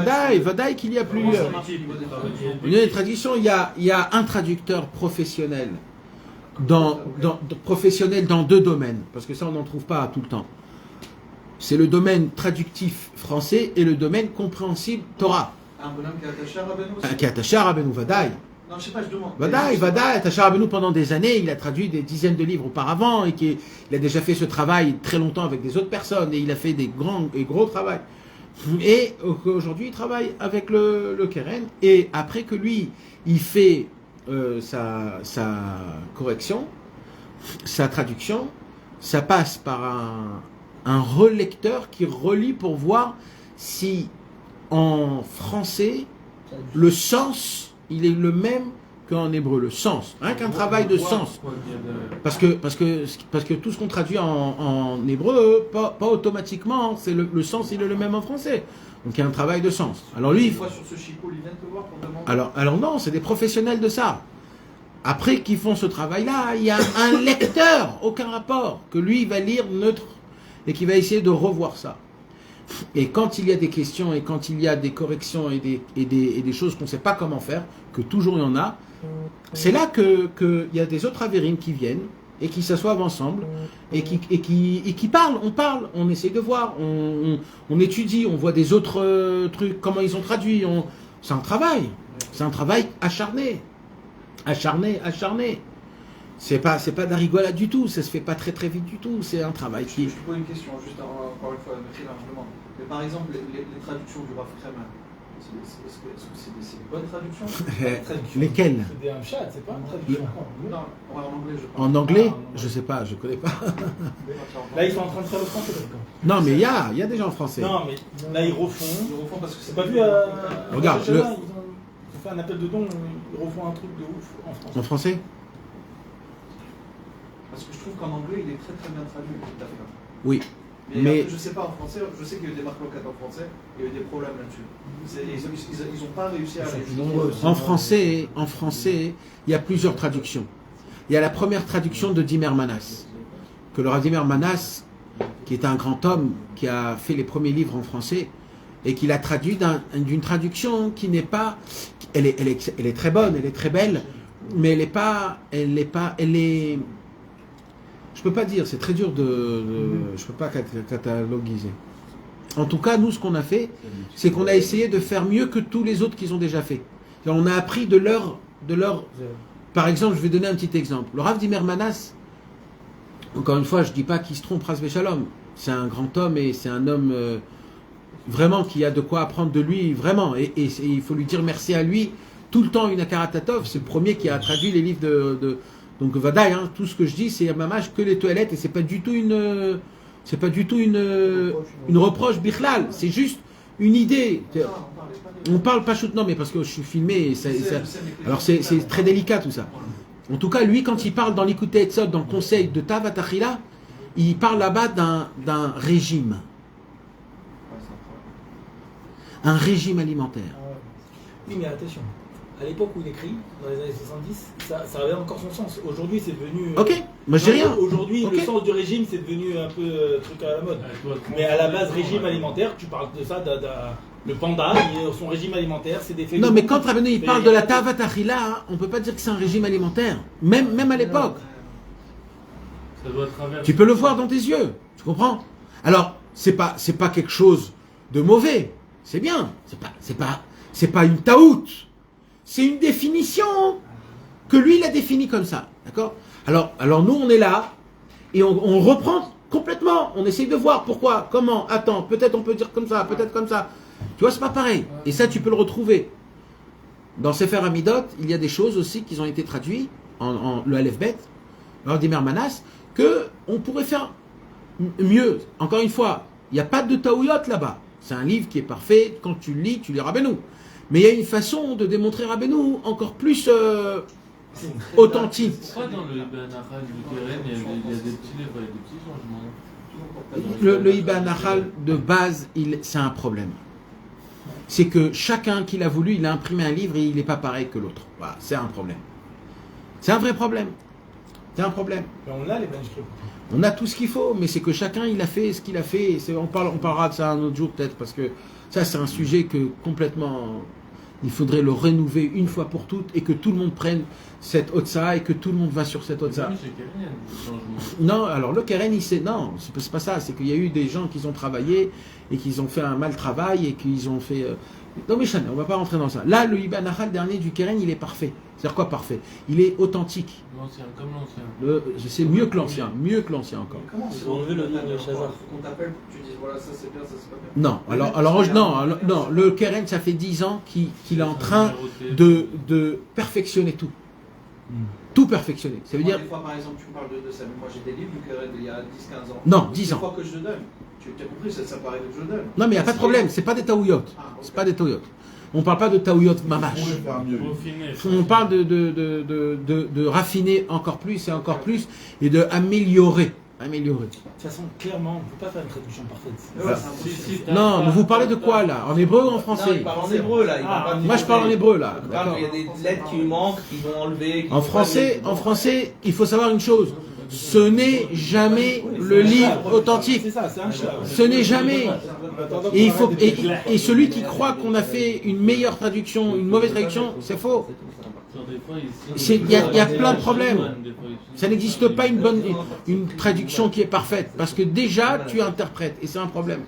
qu'il y a Comment plusieurs. ça marche au niveau des traductions? Une traduction, il y a un traducteur professionnel professionnel dans deux domaines, parce que ça on n'en trouve pas tout le temps. C'est le domaine traductif français et le domaine compréhensible Torah. Un bonhomme qui est attaché à Rabbeinu aussi? Qui est attaché à Rabbeinu, Vadaï. Non, je sais pas, je demande. Vadaï, attaché à Rabbeinu pendant des années, il a traduit des dizaines de livres auparavant, et il a déjà fait ce travail très longtemps avec des autres personnes, et il a fait des grands et gros travaux. Et aujourd'hui, il travaille avec le Keren, et après que lui, il fait sa correction, sa traduction, ça passe par un relecteur qui relit pour voir si en français le sens il est le même qu'en hébreu, le sens, rien qu'un travail de sens, parce que tout ce qu'on traduit en hébreu pas automatiquement c'est le sens il est le même en français, donc il y a un travail de sens. Alors lui, sur ce chico, ils viennent te voir pour demander. alors non, c'est des professionnels de ça. Après qu'ils font ce travail-là, il y a un lecteur, aucun rapport, que lui il va lire neutre et qui va essayer de revoir ça. Et quand il y a des questions et quand il y a des corrections et des choses qu'on ne sait pas comment faire, que toujours il y en a, c'est là qu'il y a des autres avérines qui viennent et qui s'assoivent ensemble et qui parlent, on essaie de voir, on étudie, on voit des autres trucs, comment ils ont traduit, c'est un travail acharné. C'est pas de la rigolade du tout, ça se fait pas très très vite du tout, c'est un travail qui... Je te pose une question, juste encore une fois, merci largement. Mais par exemple, les traductions du Rav Kremen, est-ce que c'est des bonnes traductions? Lesquelles? C'est des Hamchat, c'est pas une traduction. Non, en anglais, je parle. En anglais? Ah, Je sais pas, je connais pas. Là, ils sont en train de faire le français, d'accord. Non, mais il y a des gens français. Non, mais là, ils refont. Ils refont parce que C'est c'est pas vu Regarde, Ils ont fait un appel de dons, ils refont un truc de ouf en France. En français? Parce que je trouve qu'en anglais, il est très très bien traduit, tout à fait. Oui. Mais après, je sais pas en français, je sais qu'il y a eu des marques locales en français, il y a eu des problèmes là-dessus. Ils n'ont pas réussi à aller. En français, il y a plusieurs traductions. Il y a la première traduction de Dimer Manas. Que le Rav Dimer Manas, qui est un grand homme, qui a fait les premiers livres en français, et qui l'a traduit d'une traduction qui n'est pas... Elle est très bonne, elle est très belle, mais elle est... Je peux pas dire, c'est très dur je peux pas cataloguiser. En tout cas, nous, ce qu'on a fait, c'est qu'on a essayé de faire mieux que tous les autres qu'ils ont déjà fait. On a appris de leur... Par exemple, je vais donner un petit exemple. Le Rav Dimer Manas, encore une fois, je dis pas qu'il se trompe, Ras Shalom. C'est un grand homme et c'est un homme vraiment qui a de quoi apprendre de lui, vraiment. Et il faut lui dire merci à lui. Tout le temps, une Akaratatov, c'est le premier qui a traduit les livres de donc Vadaï, hein, tout ce que je dis, c'est à Mamash que les toilettes, et c'est pas du tout une reproche bichlal, c'est juste une idée. On parle pas shoot, non, mais parce que je suis filmé, alors c'est très délicat tout ça. En tout cas, lui, quand il parle dans l'Ikouté Etzod, dans le conseil de Tavatachila, il parle là-bas d'un régime. Un régime alimentaire. Oui, mais attention. À l'époque où il écrit, dans les années 70, ça avait encore son sens. Aujourd'hui, c'est devenu... Ok, moi je dis rien. Aujourd'hui, Okay. le sens du régime, c'est devenu un peu truc à la mode. Mais à la base, régime alimentaire, tu parles de ça, le panda, son régime alimentaire, c'est des faits... Non, mais quand Rabbeinu il parle de la Tavatachila, hein, on peut pas dire que c'est un régime alimentaire. Même à l'époque. Ça doit traverser. Tu peux le voir dans tes yeux. Tu comprends? Alors, c'est pas quelque chose de mauvais. C'est bien. C'est pas une taout. C'est une définition que lui, il a définie comme ça. D'accord? Alors nous, on est là et on reprend complètement. On essaye de voir pourquoi, comment, attends, peut-être on peut dire comme ça, peut-être comme ça. Tu vois, c'est pas pareil. Et ça, tu peux le retrouver. Dans Sefer Amidot, il y a des choses aussi qui ont été traduites en le Aleph Bet, alors Dimer Manas, que on pourrait faire mieux. Encore une fois, il n'y a pas de taouyot là-bas. C'est un livre qui est parfait. Quand tu le lis, tu lis Rabbeinu. Mais il y a une façon de démontrer Rabbeinu encore plus authentique. Pourquoi dans le Ibn Achal du Keren, il y a des petits livres et des petits changements? Le Ibn Achal de base, c'est un problème. C'est que chacun qui l'a voulu, il a imprimé un livre et il n'est pas pareil que l'autre. Voilà, c'est un problème. C'est un vrai problème. C'est un problème. Mais on a les manuscrits. On a tout ce qu'il faut, mais c'est que chacun il a fait ce qu'il a fait. On parlera de ça un autre jour peut-être, parce que ça c'est un sujet que complètement il faudrait le rénover une fois pour toutes et que tout le monde prenne cette Otsa et que tout le monde va sur cette Otsa. Non, alors le Keren non, c'est pas ça, c'est qu'il y a eu des gens qui ont travaillé et qui ont fait un mal travail et qu'ils ont fait... Non mais Chana, on va pas rentrer dans ça. Là, le Ibn Achal dernier du Keren, il est parfait. C'est-à-dire quoi parfait? Il est authentique. L'ancien, comme l'ancien. C'est mieux que l'ancien encore. Comment Ils ont enlevé le nom de Chazar. Qu'on t'appelle, tu dis voilà, ça c'est bien, ça c'est pas bien. Non, non, le Keren, ça fait 10 ans qu'il est en train de perfectionner tout. Tout perfectionner. Ça veut dire... Des fois, par exemple, tu me parles de ça, mais moi j'ai des livres du Keren il y a 10-15 ans. Non, 10 ans. Une fois que je donne, tu as compris, ça paraît que je donne. Non, mais il n'y a pas de problème, c'est pas des taouyot. C'est pas des taouyot. On parle pas de taouyot mamash. On parle de raffiner encore plus et encore plus et de améliorer. De toute façon, clairement, on ne peut pas faire une traduction parfaite. Non, mais vous parlez de quoi là? En hébreu ou en français? Non, il parle en hébreu là. Moi je parle en hébreu là. Il y a des lettres qui lui manquent, qu'ils vont enlever. En français, il faut savoir une chose. Ce n'est jamais le livre authentique. Ce n'est jamais. Et celui qui croit qu'on a fait une meilleure traduction, une mauvaise traduction, c'est faux. Il y a plein de problèmes. Ça n'existe pas une traduction qui est parfaite. Parce que déjà, tu interprètes. Et c'est un problème.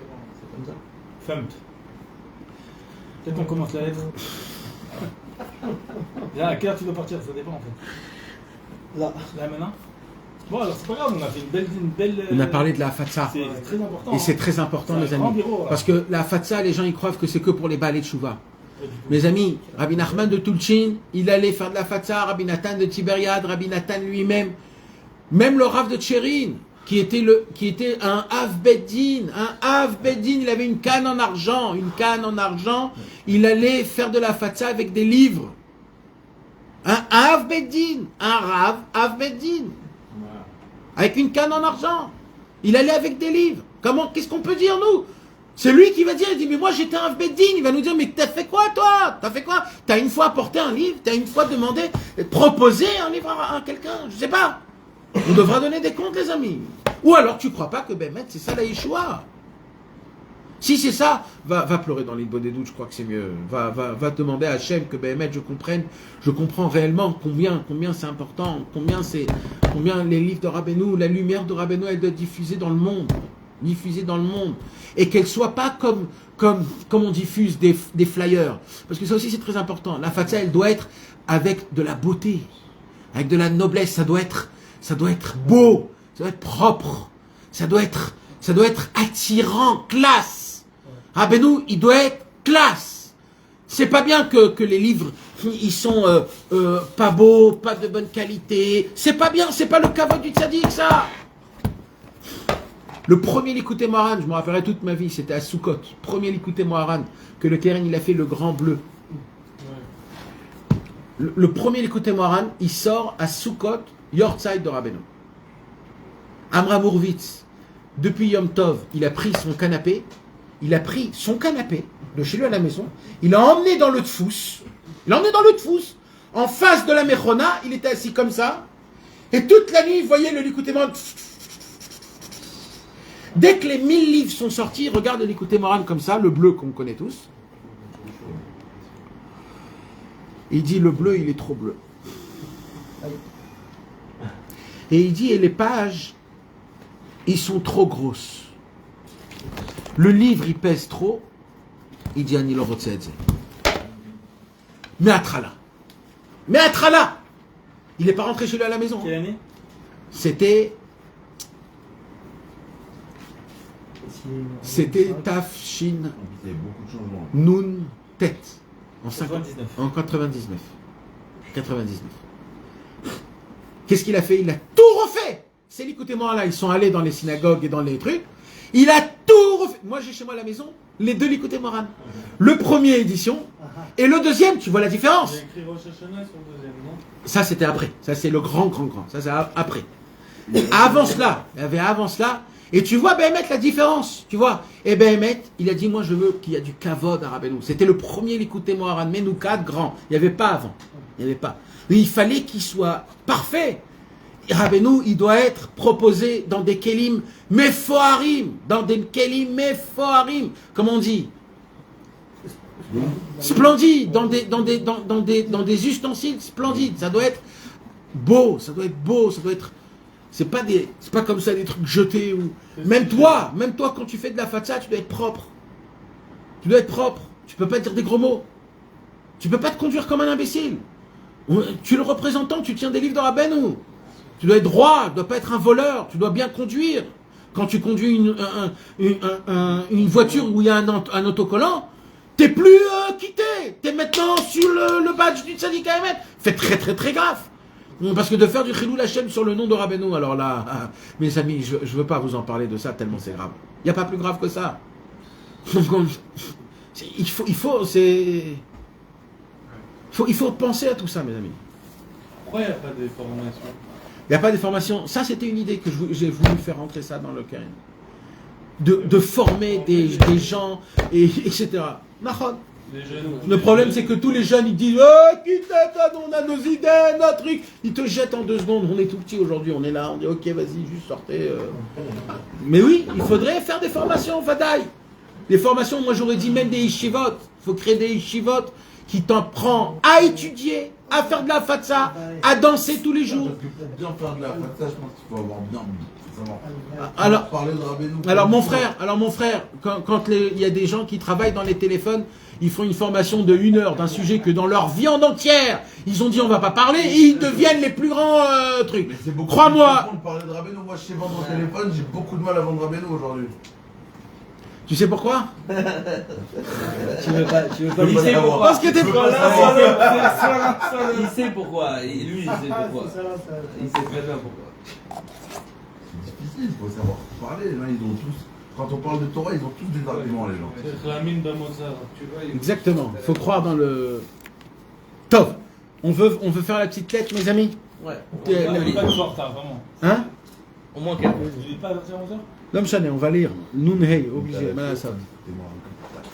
Peut-être qu'on commence la lettre. Là, à quelle heure tu dois partir? Ça dépend en fait. Là. Là maintenant. Bon, alors c'est pas grave, on a fait une belle. On a parlé de la Fatsa. C'est très important. Et c'est très important, C'est mes un grand amis. bureau, là. Parce que la Fatsa, les gens ils croient que c'est que pour les balais de Chouva. Mes amis, Rabbi Nachman de Tulchin, il allait faire de la Fatsa, Rabbi Nathan de Tibériade, Rabbi Nathan lui-même, même le Rav de Tchérin, qui était un Av Beddin, il avait une canne en argent, il allait faire de la Fatsa avec des livres. Un Av Beddin, un Rav Av Beddin, avec une canne en argent. Il allait avec des livres. Qu'est-ce qu'on peut dire, nous? C'est lui qui va dire, il dit, mais moi j'étais un Beddin. Il va nous dire, mais t'as fait quoi, toi? T'as fait quoi? T'as une fois apporté un livre? T'as une fois demandé, proposé un livre à quelqu'un? Je sais pas. On devra donner des comptes, les amis. Ou alors tu crois pas que Bémet, c'est ça la Yeshua? Si c'est ça, va pleurer dans l'île des doutes, je crois que c'est mieux. Va demander à Hachem que Bémet, je comprends réellement combien c'est important, combien les livres de Rabbeinu, la lumière de Rabbeinu, elle doit être diffusée dans le monde. Et qu'elle soit pas comme on diffuse des flyers. Parce que ça aussi c'est très important. La Fatsa, elle doit être avec de la beauté, avec de la noblesse, ça doit être beau, ça doit être propre, ça doit être attirant, classe. Rabbeinu, il doit être classe. C'est pas bien que les livres, ils sont pas beaux, pas de bonne qualité. C'est pas bien, c'est pas le kavod du tzaddik, ça. Le premier Likutei Moharan, je me rappellerai toute ma vie, c'était à Sukkot. Premier Likutei Moharan, que le Keren, il a fait le grand bleu. Le premier Likutei Moharan, il sort à Sukkot, Yortzeit de Rabbeinu. Amram Hurwitz, depuis Yom Tov, il a pris son canapé de chez lui à la maison, il l'a emmené dans le Tfous, en face de la Mechona, il était assis comme ça, et toute la nuit, il voyait le Likutei Moharan. Dès que les 1000 livres sont sortis, regarde le Likutei Moharan comme ça, le bleu qu'on connaît tous. Il dit, le bleu, il est trop bleu. Et il dit, et les pages, ils sont trop grosses. Le livre, il pèse trop. Il dit, Ani lo rotze et ze. Mais Atrala. Il n'est pas rentré chez lui à la maison. Quelle année? C'était Tafshin Il y a beaucoup de changements. Nun Tet. En 99. En 99. Qu'est-ce qu'il a fait? Il a tout refait. C'est l'écoutez-moi là, ils sont allés dans les synagogues et dans les trucs. Il a tout refait. Moi j'ai chez moi à la maison les deux Likutei Moharan. Le premier édition et le deuxième, tu vois la différence? J'ai écrit Rosh Hashanah sur le deuxième, non? Ça c'était après. Ça c'est le grand. Ça c'est après. Avant cela, il y avait avant cela. Et tu vois Béhémet la différence, tu vois. Et Béhémet, il a dit, moi je veux qu'il y ait du kavod à Rabbeinu. C'était le premier Likutei Moharan, Menoukat, grand. Il n'y avait pas avant. Mais il fallait qu'il soit parfait. Et Rabbeinu, il doit être proposé dans des kelim mefoharim. Comme on dit. Splendide, dans des ustensiles splendides. Ça doit être beau, ça doit être... C'est pas comme ça des trucs jetés ou... Même toi, quand tu fais de la fatsa, tu dois être propre. Tu peux pas dire des gros mots. Tu peux pas te conduire comme un imbécile. Tu es le représentant, tu tiens des livres de Rabbeinu. Tu dois être droit, tu dois pas être un voleur, tu dois bien conduire. Quand tu conduis une voiture où il y a un autocollant, t'es plus quitté. T'es maintenant sur le badge du Tzadik Haemet. Fait très très très grave. Parce que de faire du Chilul Hashem sur le nom de Rabbeinu, alors là, mes amis, je veux pas vous en parler de ça tellement c'est grave. Il n'y a pas plus grave que ça. Il faut penser à tout ça, mes amis. Pourquoi il n'y a pas de formation? Il n'y a pas de formation. Ça, c'était une idée que j'ai voulu faire rentrer ça dans le Keren. De former des gens, etc. Nahon. Le problème, c'est que tous les jeunes, ils disent « Oh, quitte, on a nos idées, nos trucs !» Ils te jettent en 2 secondes. On est tout petit aujourd'hui, on est là, on dit « Ok, vas-y, juste sortez. » Mais oui, il faudrait faire des formations, Vadaï. Des formations, moi j'aurais dit même des yeshivot. Il faut créer des yeshivot qui t'en prend à étudier à faire de la fatsa, à danser tous les jours. Parce que pour bien faire de la fatsa, je pense qu'il faut avoir bien savoir. Alors, Parler de Rabbeinu. alors mon frère, quand il y a des gens qui travaillent dans les téléphones, ils font une formation de 1 heure d'un sujet que dans leur vie en entière, ils ont dit on va pas parler, et ils deviennent les plus grands trucs. Crois-moi. Parler de Rabbeinu, moi je sais vendre au téléphone, j'ai beaucoup de mal à vendre Rabbeinu aujourd'hui. Tu sais pourquoi? Tu veux pas Il sait pourquoi. Parce que t'es pas là. Il sait pourquoi. Et lui, il sait pourquoi. Il sait très bien pourquoi. C'est difficile, il faut savoir parler. Les gens, ils ont tous. Quand on parle de Torah, ils ont tous des arguments, les gens. C'est la mine d'Amozar. Exactement. Faut croire dans le. Tov. On veut faire la petite lettre, mes amis. Ouais. On n'est pas du retard, vraiment. Hein? Au moins quelques. Vous n'êtes pas à partir de 11h? L'homme chané, on va lire Nun Hey, obligé.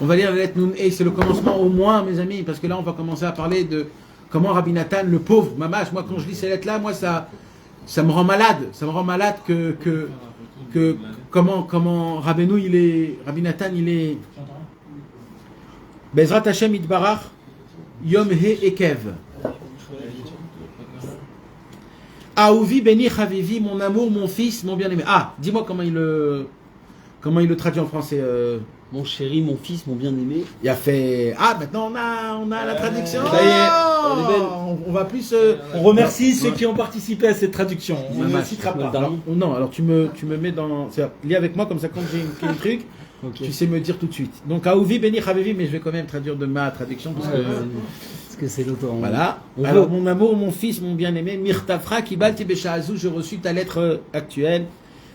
On va lire la lettre Nun Hey, c'est le commencement au moins, mes amis, parce que là on va commencer à parler de comment Rabbi Nathan, le pauvre, mamash, moi quand je lis ces lettres-là, moi ça me rend malade. Ça me rend malade que comment Rabbi Nathan il est. Bezrat Hashem Itbarach, Yom He Ekev. Aouvi Beni Chavivi, mon amour, mon fils, mon bien-aimé. Ah, dis-moi comment il le traduit en français. Mon chéri, mon fils, mon bien-aimé. Il a fait. Ah, maintenant on a la traduction. Ça y est, on va plus. On remercie ceux qui ont participé à cette traduction. On ne citera pas. Alors tu me mets dans. Lis avec moi comme ça quand j'ai un truc. Okay. Tu sais me dire tout de suite. Donc Aouvi Beni Chavivi, mais je vais quand même traduire de ma traduction parce que c'est l'autre. Voilà. Alors mon amour, mon fils, mon bien-aimé, Mirtafra Kibalti Beshaazou, j'ai reçu ta lettre actuelle.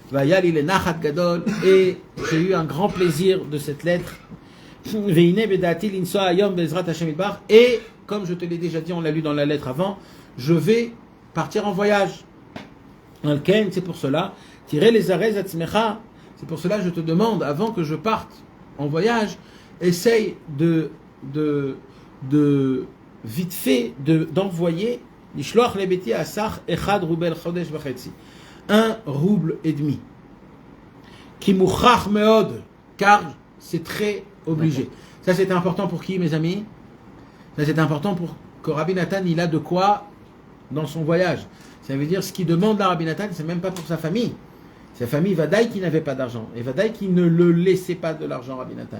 Vayal il est Nachat Gadol, et j'ai eu un grand plaisir de cette lettre. Veine Bedati Linsoa Ayom Bezrat Hashem Idbar, et comme je te l'ai déjà dit, on l'a lu dans la lettre avant, je vais partir en voyage. Alken, c'est pour cela. Tirer les arrêts Atzmecha. C'est pour cela que je te demande, avant que je parte en voyage, essaye de vite fait d'envoyer Nishloach lebeti asach echad rubel chodesh vachetzi, 1 rouble et demi. Ki mouchach meod, car c'est très obligé. Ça c'est important pour qui, mes amis? Ça c'est important pour que Rabbi Nathan il a de quoi dans son voyage. Ça veut dire ce qu'il demande à Rabbi Nathan, c'est même pas pour sa famille. Sa famille Vadaï qui n'avait pas d'argent. Et Vadaï qui ne le laissait pas de l'argent, Rabbi Nathan.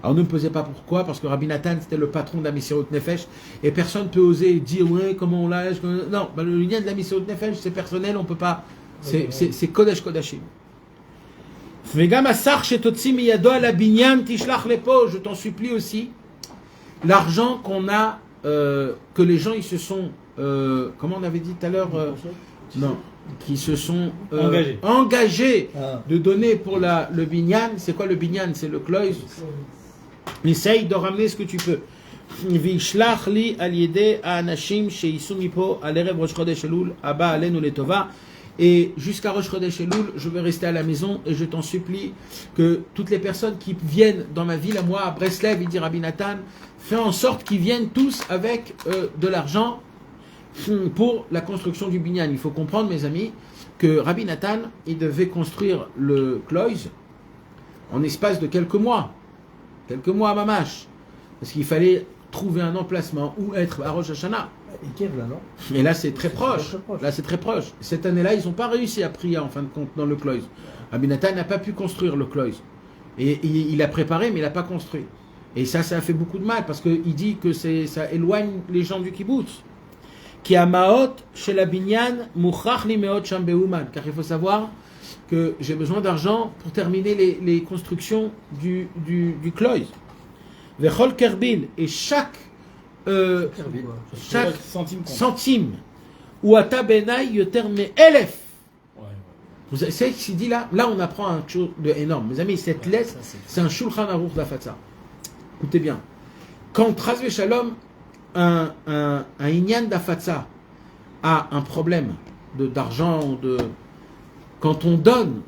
Alors ne me posez pas pourquoi, parce que Rabbi Nathan c'était le patron de la Messirut Nefesh, et personne ne peut oser dire ouais comment on lâche. Non, le lien de la Messirut Nefesh c'est personnel, on peut pas. C'est Kodesh Kodashim. Vegam asar shetotzi miyado ala binyan tishlach lepo. Je t'en supplie aussi, l'argent qu'on a, que les gens ils se sont, comment on avait dit tout à l'heure, non, qui se sont engagés de donner pour le binyan. C'est quoi le binyan? C'est le kloïs. Essaye de ramener ce que tu peux. Vishlach li al yede anashim sheisu mipo al erev Rosh Chodesh Elul aba alenu letova. Et jusqu'à Rosh Chodesh Elul, je vais rester à la maison et je t'en supplie que toutes les personnes qui viennent dans ma ville à moi, à Breslev, il dit Rabbi Nathan, fais en sorte qu'ils viennent tous avec de l'argent pour la construction du binyan. Il faut comprendre, mes amis, que Rabbi Nathan, il devait construire le kloïs en espace de quelques mois à Mamash, parce qu'il fallait trouver un emplacement où être à Rosh Hashanah. Et là c'est très proche. Là c'est très proche. Cette année-là, ils n'ont pas réussi à prier en fin de compte dans le kloïs. Rabbi Nathan n'a pas pu construire le kloïs. Et il a préparé, mais il n'a pas construit. Et ça a fait beaucoup de mal, parce qu'il dit que ça éloigne les gens du kibbutz. Qui a maot chez la binyan mouchach li meot sham beuman, car il faut savoir que j'ai besoin d'argent pour terminer les constructions du kloïs. Vechol kerbin, et chaque centime ou ata benai yoter me elef. Vous savez ce qu'il dit là? Là on apprend un chose de énorme. Mes amis, cette lettre, c'est un shulchan aruch d'Afatsa. Écoutez bien. Quand Chas v'Shalom, un inyan d'Afatsa a un problème d'argent, quand on donne,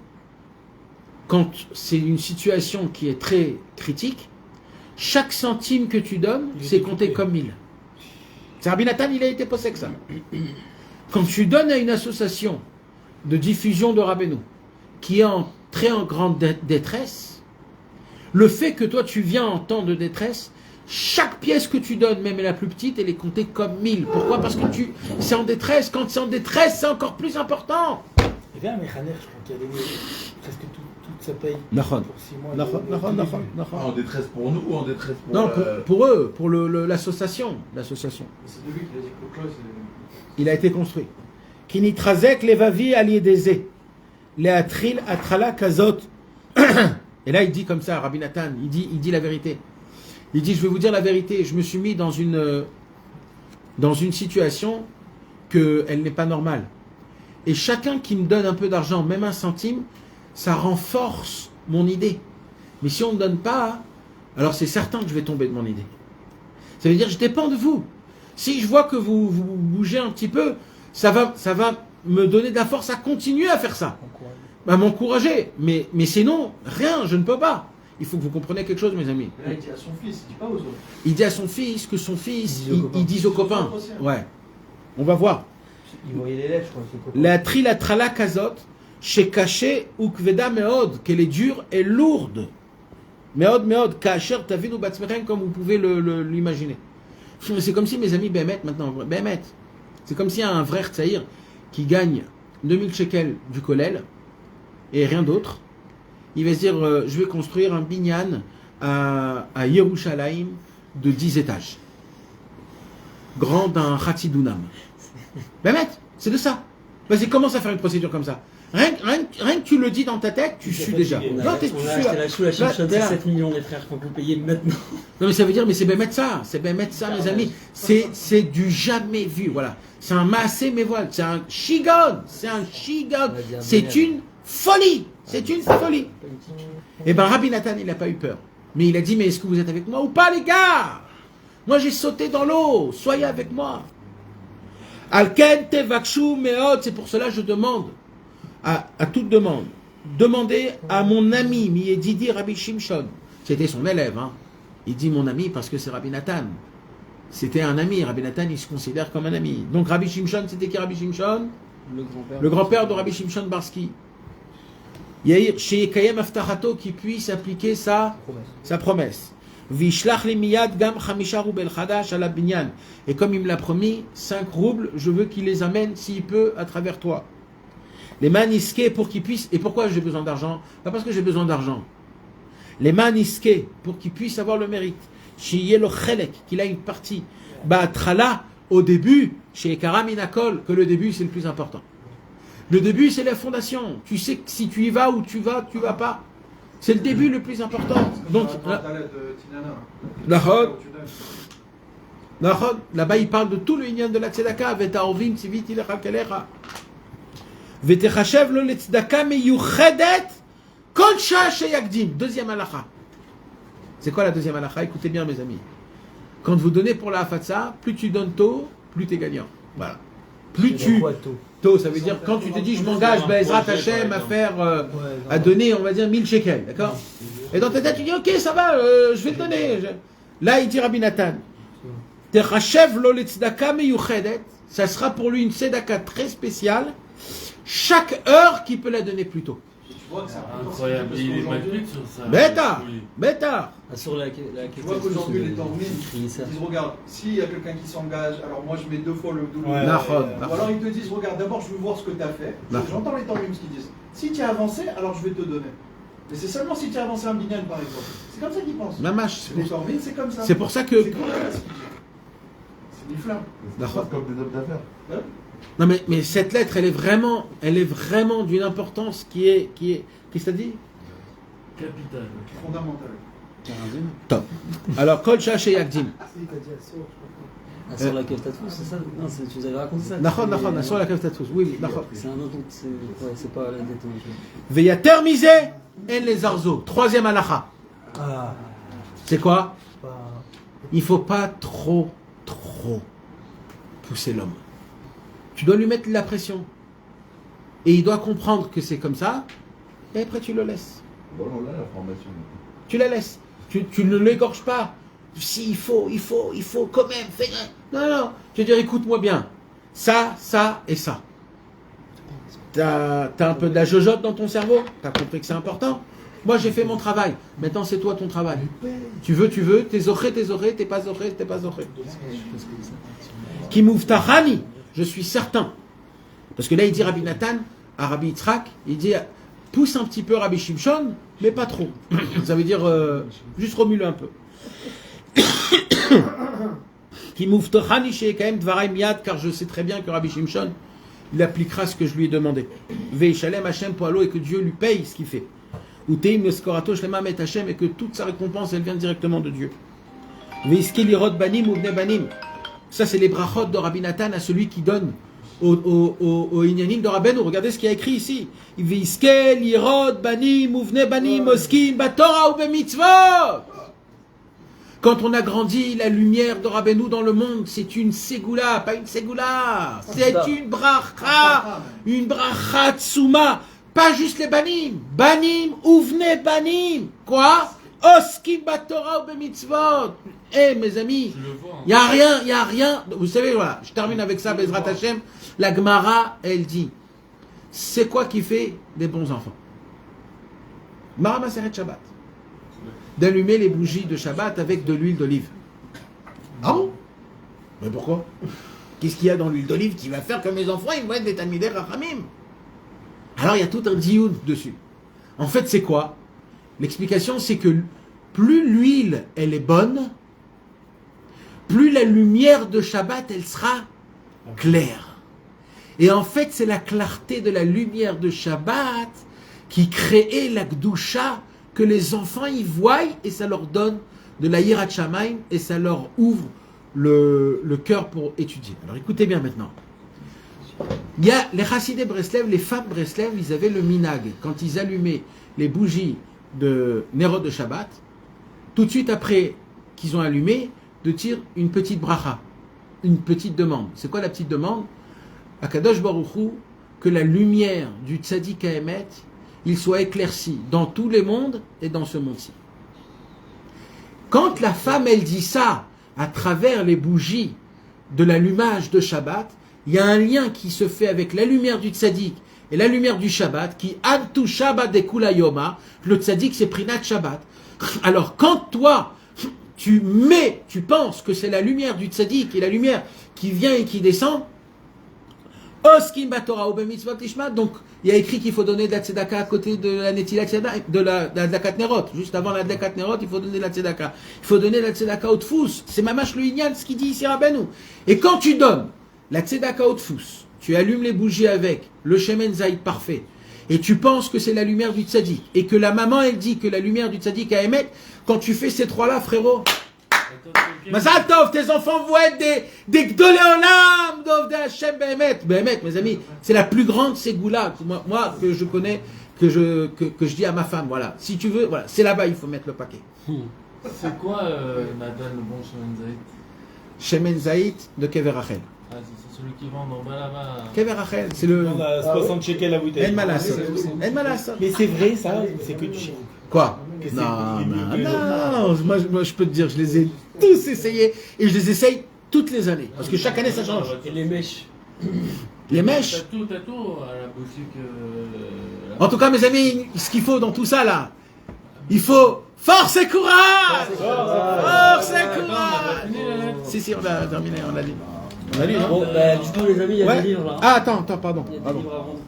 quand c'est une situation qui est très critique, chaque centime que tu donnes, c'est compté comme 1000. C'est Rabbi Nathan, il a été posé que ça. Quand tu donnes à une association de diffusion de Rabbeinu qui est en grande détresse, le fait que toi tu viens en temps de détresse, chaque pièce que tu donnes, même la plus petite, elle est comptée comme 1000. Pourquoi? Parce que c'est en détresse. Quand c'est en détresse, c'est encore plus important. Il y avait un mécaner, je crois, qui a donné presque toute sa paye Nahon. pour 6 mois. Ah, en détresse pour nous ou en détresse pour... Non, pour eux, pour l'association. L'association. C'est de lui qu'il a dit que le close, Il a été construit. Kinitrazek levavi aliedeze. Leatril atrala kazot. Et là, il dit comme ça, Rabbi Nathan, il dit la vérité. Il dit, je vais vous dire la vérité, je me suis mis dans une situation qu'elle n'est pas normale. Et chacun qui me donne un peu d'argent, même un centime, ça renforce mon idée. Mais si on ne donne pas, alors c'est certain que je vais tomber de mon idée. Ça veut dire, je dépends de vous. Si je vois que vous bougez un petit peu, ça va me donner de la force à continuer à faire ça. À m'encourager. Mais sinon, rien, je ne peux pas. Il faut que vous compreniez quelque chose, mes amis. là, il dit à son fils, il dit pas aux autres. Il dit à son fils que son fils, il dit aux copains. Ouais. On va voir. Il voyait les lettres, je crois. ses copains. La trilatrala kazot, chez caché ou kveda meod, qu'elle est dure et lourde. Meod, kacher tavinu batzmechem, comme vous pouvez l'imaginer. C'est comme si, mes amis, Bémet, maintenant, Bémet, c'est comme si un vrai tsaïr qui gagne 2000 shekels du kollel et rien d'autre, il va se dire, je vais construire un binyan à Yerushalayim de 10 étages. Grand d'un Khatsidunam. Bémet, c'est de ça. Vas-y, commence à faire une procédure comme ça. Rien que tu le dis dans ta tête, tu sues déjà. On a acheté la choule à Shimshon, c'est 7 millions les frères qu'on peut payer maintenant. Non mais ça veut dire, mais c'est bien mettre ça, mes amis. C'est du jamais vu, voilà. C'est un massé, mais voilà, c'est un shigon, c'est une folie, Et ben Rabbi Nathan, il n'a pas eu peur. Mais il a dit, mais est-ce que vous êtes avec moi ou pas, les gars? Moi j'ai sauté dans l'eau, soyez avec moi. Alken tevakshu meod, c'est pour cela que je demande, à toute demande, demandez à mon ami, Miedidi Rabbi Shimshon, c'était son élève, hein. Il dit mon ami parce que c'est Rabbi Nathan. C'était un ami, Rabbi Nathan il se considère comme un ami. Donc Rabbi Shimshon, c'était qui Rabbi Shimshon? Le grand-père de Rabbi Shimshon Barski. Yair Sheyekayem Aftachato, qui puisse appliquer sa promesse. Vishlach li miyad gam chamisha roubel chadash ala binyan. Et comme il me l'a promis, 5 roubles, je veux qu'il les amène s'il peut à travers toi. Les maniskés pour qu'ils puissent. Et pourquoi j'ai besoin d'argent? Pas parce que j'ai besoin d'argent. Les maniskés pour qu'ils puissent avoir le mérite. Shiye lo chelek, qu'il a une partie. Ba'atrala, au début, chez Karaminakol, que le début c'est le plus important. Le début c'est la fondation. Tu sais que si tu y vas ou tu vas pas. C'est le début le plus important. Donc, là-bas il parle de tout le inyan de la tzedaka. Veta ovim tzivit ilecha kelecha. Vetechachev lo le tzedaka meyuchedet kol shah sheyakdim. Deuxième halakha. C'est quoi la deuxième halakha? Écoutez bien mes amis. Quand vous donnez pour la hafatsa, plus tu donnes tôt, plus tu es gagnant. Voilà. Plus tu... Tôt, ça veut dire quand tu te dis je m'engage, Ezrat Hashem, à faire, à donner, on va dire 1000 shekels, d'accord? Et dans ta tête tu dis ok ça va, je vais te donner. Là il dit Rabbi Nathan, Techachev lo le tzedaka meyuchedet, ça sera pour lui une tzedaka très spéciale, chaque heure qu'il peut la donner plus tôt. Incroyable, il est pas plus sur ça. Bêta. Sur la Tu vois qu'aujourd'hui les Tormines, ils disent regarde, s'il y a quelqu'un qui s'engage, alors moi je mets 2 fois le double. Ou alors ils te disent regarde, d'abord je veux voir ce que tu as fait. J'entends les Tormines ce qu'ils disent. Si tu as avancé, alors je vais te donner. Mais c'est seulement si tu as avancé un binyan par exemple. C'est comme ça qu'ils pensent. Mamash, les Tormines, c'est comme ça. C'est pour ça que. C'est une flamme. C'est comme des hommes d'affaires. Non mais cette lettre, elle est vraiment d'une importance qui est, qu'est-ce que t'as dit? Capital. Fondamental. Top. Alors, Kol Shah Sheyakdim. Sur la Keftatous, c'est ça? Non, tu nous avais raconté ça. Nachon, sur la Keftatous. Oui, Nachon. C'est un autre, c'est pas la détente. Veyater misé, en les arzo. Troisième halakha. C'est quoi? Il faut pas trop pousser l'homme. Tu dois lui mettre de la pression. Et il doit comprendre que c'est comme ça. Et après, tu le laisses. Bon, on a la formation. Tu la laisses. Tu ne l'égorges pas. Si, il faut quand même faire. Non. Tu vas dire, écoute-moi bien. Ça et ça. T'as un peu de la jojote dans ton cerveau. T'as compris que c'est important. Moi, j'ai fait mon travail. Maintenant, c'est toi ton travail. Tu veux, t'es zoré, t'es pas zoré. Qui mouftachani, je suis certain. Parce que là, il dit Rabbi Nathan à Rabbi Yitzhak, il dit pousse un petit peu Rabbi Shimshon, mais pas trop. Ça veut dire juste remue-le un peu. Qui mouftachani chez Ekaim Dvarai Miad, car je sais très bien que Rabbi Shimshon, il appliquera ce que je lui ai demandé. Veishalem Hashem Poalo, et que Dieu lui paye ce qu'il fait. Ou Teim Neskorato Shlema Met Hashem, et que toute sa récompense, elle vient directement de Dieu. Veiskelirot Banim ou Bne Banim. Ça, c'est les brachot de Rabbi Nathan à celui qui donne au Inyanim de Rabbeinu. Regardez ce qu'il y a écrit ici. Veiskelirot Banim ou Bne Banim Oskim Batorah ou Bemitzvot. Quand on a grandi, la lumière de Rabbeinu dans le monde, c'est une ségoula, pas une ségoula. C'est une bracha tsuma. Pas juste les banim. Banim, ouvne banim. Quoi? Oskim batorah ou bemitzvot. Eh, mes amis, il n'y a rien. Vous savez, voilà, je termine avec ça, Bezrat Hashem. La Gemara, elle dit, c'est quoi qui fait des bons enfants? Mara Maseret Shabbat. D'allumer les bougies de Shabbat avec de l'huile d'olive. Ah bon? Mais pourquoi? Qu'est-ce qu'il y a dans l'huile d'olive qui va faire que mes enfants ils vont être des Talmidei Rachamim? Alors il y a tout un dioud dessus. En fait, c'est quoi? L'explication, c'est que plus l'huile elle est bonne, plus la lumière de Shabbat elle sera claire. Et en fait, c'est la clarté de la lumière de Shabbat qui crée la Gdusha que les enfants y voient, et ça leur donne de la Yirat Shamayim, et ça leur ouvre le cœur pour étudier. Alors écoutez bien maintenant. Il y a les Chassidés Breslev, les femmes Breslev, ils avaient le minag. Quand ils allumaient les bougies de Nerot de Shabbat, tout de suite après qu'ils ont allumé, de dire une petite bracha, une petite demande. C'est quoi la petite demande? Akadosh Baruch Hu, que la lumière du Tzadik Haemet, il soit éclairci dans tous les mondes et dans ce monde-ci. Quand la femme, elle dit ça à travers les bougies de l'allumage de Shabbat, il y a un lien qui se fait avec la lumière du Tzadik et la lumière du Shabbat, qui Antu Shabbat de Kula Yoma, le Tzadik c'est Prinat Shabbat. Alors quand toi, tu penses que c'est la lumière du Tzadik et la lumière qui vient et qui descend, Oskim Batorah ou Bemitzvot Lishma, donc il y a écrit qu'il faut donner de la tzedaka à côté de la netilat de la Adlakat Nerot. Juste avant la Adlakat Nerot, il faut donner de la tzedaka. Il faut donner la tzedaka au Tfous. C'est mamash le Inyan, ce qu'il dit ici Rabbeinu. Et quand tu donnes la tzedaka au Tfous, tu allumes les bougies avec le Shemen Zaïd parfait, et tu penses que c'est la lumière du Tzadik, et que la maman elle dit que la lumière du Tzadik a émettre, quand tu fais ces trois-là, frérot, Mazal Tov, tes enfants vont être des Gdolé Olam, Dov de Hashem Behemet. Behemet, mes amis, c'est la plus grande ségoula moi que je connais, que je dis à ma femme, voilà. Si tu veux, voilà, c'est là-bas, il faut mettre le paquet. C'est quoi, Nathan, le bon Shemen Zaït? Shemen Zaït de Kever Rachel. Ah, c'est celui qui vend en bas là-bas. Kever Rachel, c'est le... On a 60 shekels la bouteille. En Malasot. En Malasot. Mais c'est vrai, ça, c'est que tu... Quoi? Non, moi je peux te dire, je les ai tous essayés et je les essaye toutes les années. Parce que chaque année ça change. Et les mèches. Les mèches. T'as tout à la boutique. En tout cas, mes amis, ce qu'il faut dans tout ça là, il faut force et courage! Force et courage! Si, on a terminé, on l'a dit. On a lu, non? Bon, du coup, les amis, il y a des livres là. Ah, attends, pardon. Il y a des livres à vendre.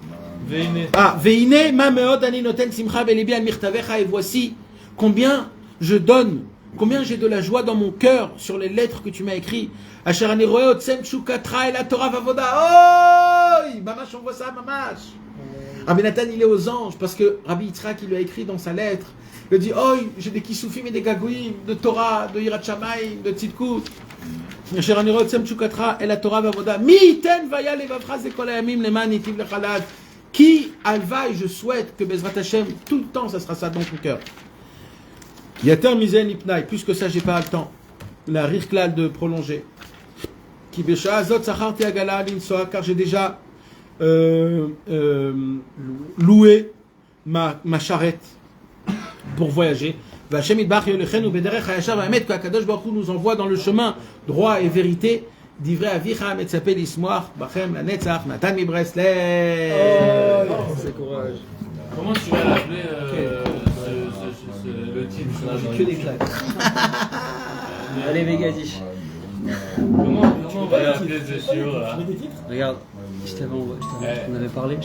Veine ma meod ani noten simcha belibi al mirtavecha, et voici combien je donne, combien j'ai de la joie dans mon cœur sur les lettres que tu m'as écrites. Asher ani roe otsem shukatra et la Torah vavoda. Oh, mamash, on voit ça, mamash. Rabbi Nathan, il est aux anges parce que Rabbi Yitzhak, il lui a écrit dans sa lettre. Il dit, oh, j'ai des kisufim et des gagouim de Torah, de Yirat Shamayim, de Tzidkut. Asher ani roe otsem shukatra et la Torah vavoda. Mi ten vaya levavcha zekol hayamim leman nitiv lechalad. Qui alva, et je souhaite que Bezrat Hashem, tout le temps, ça sera ça dans ton cœur. Yater mizen ipnaï, plus que ça, j'ai pas le temps. La rirklal de prolonger. Qui besha azot sacharti agala linsoa, car j'ai déjà loué ma charrette pour voyager. V'Hashem yitbarach yolechenu bederech hayashar v'hamet, qu'Akadosh Baruch Hu nous envoie dans le chemin droit et vérité. Divrei avicha metzapeh lismoach bachem la netzach Nathan mi Breslev. C'est courage. Comment tu vas l'appeler j'ai que des claques. Allez, Megadi. Comment on va l'appeler ce chiot là? Regarde, on avait parlé.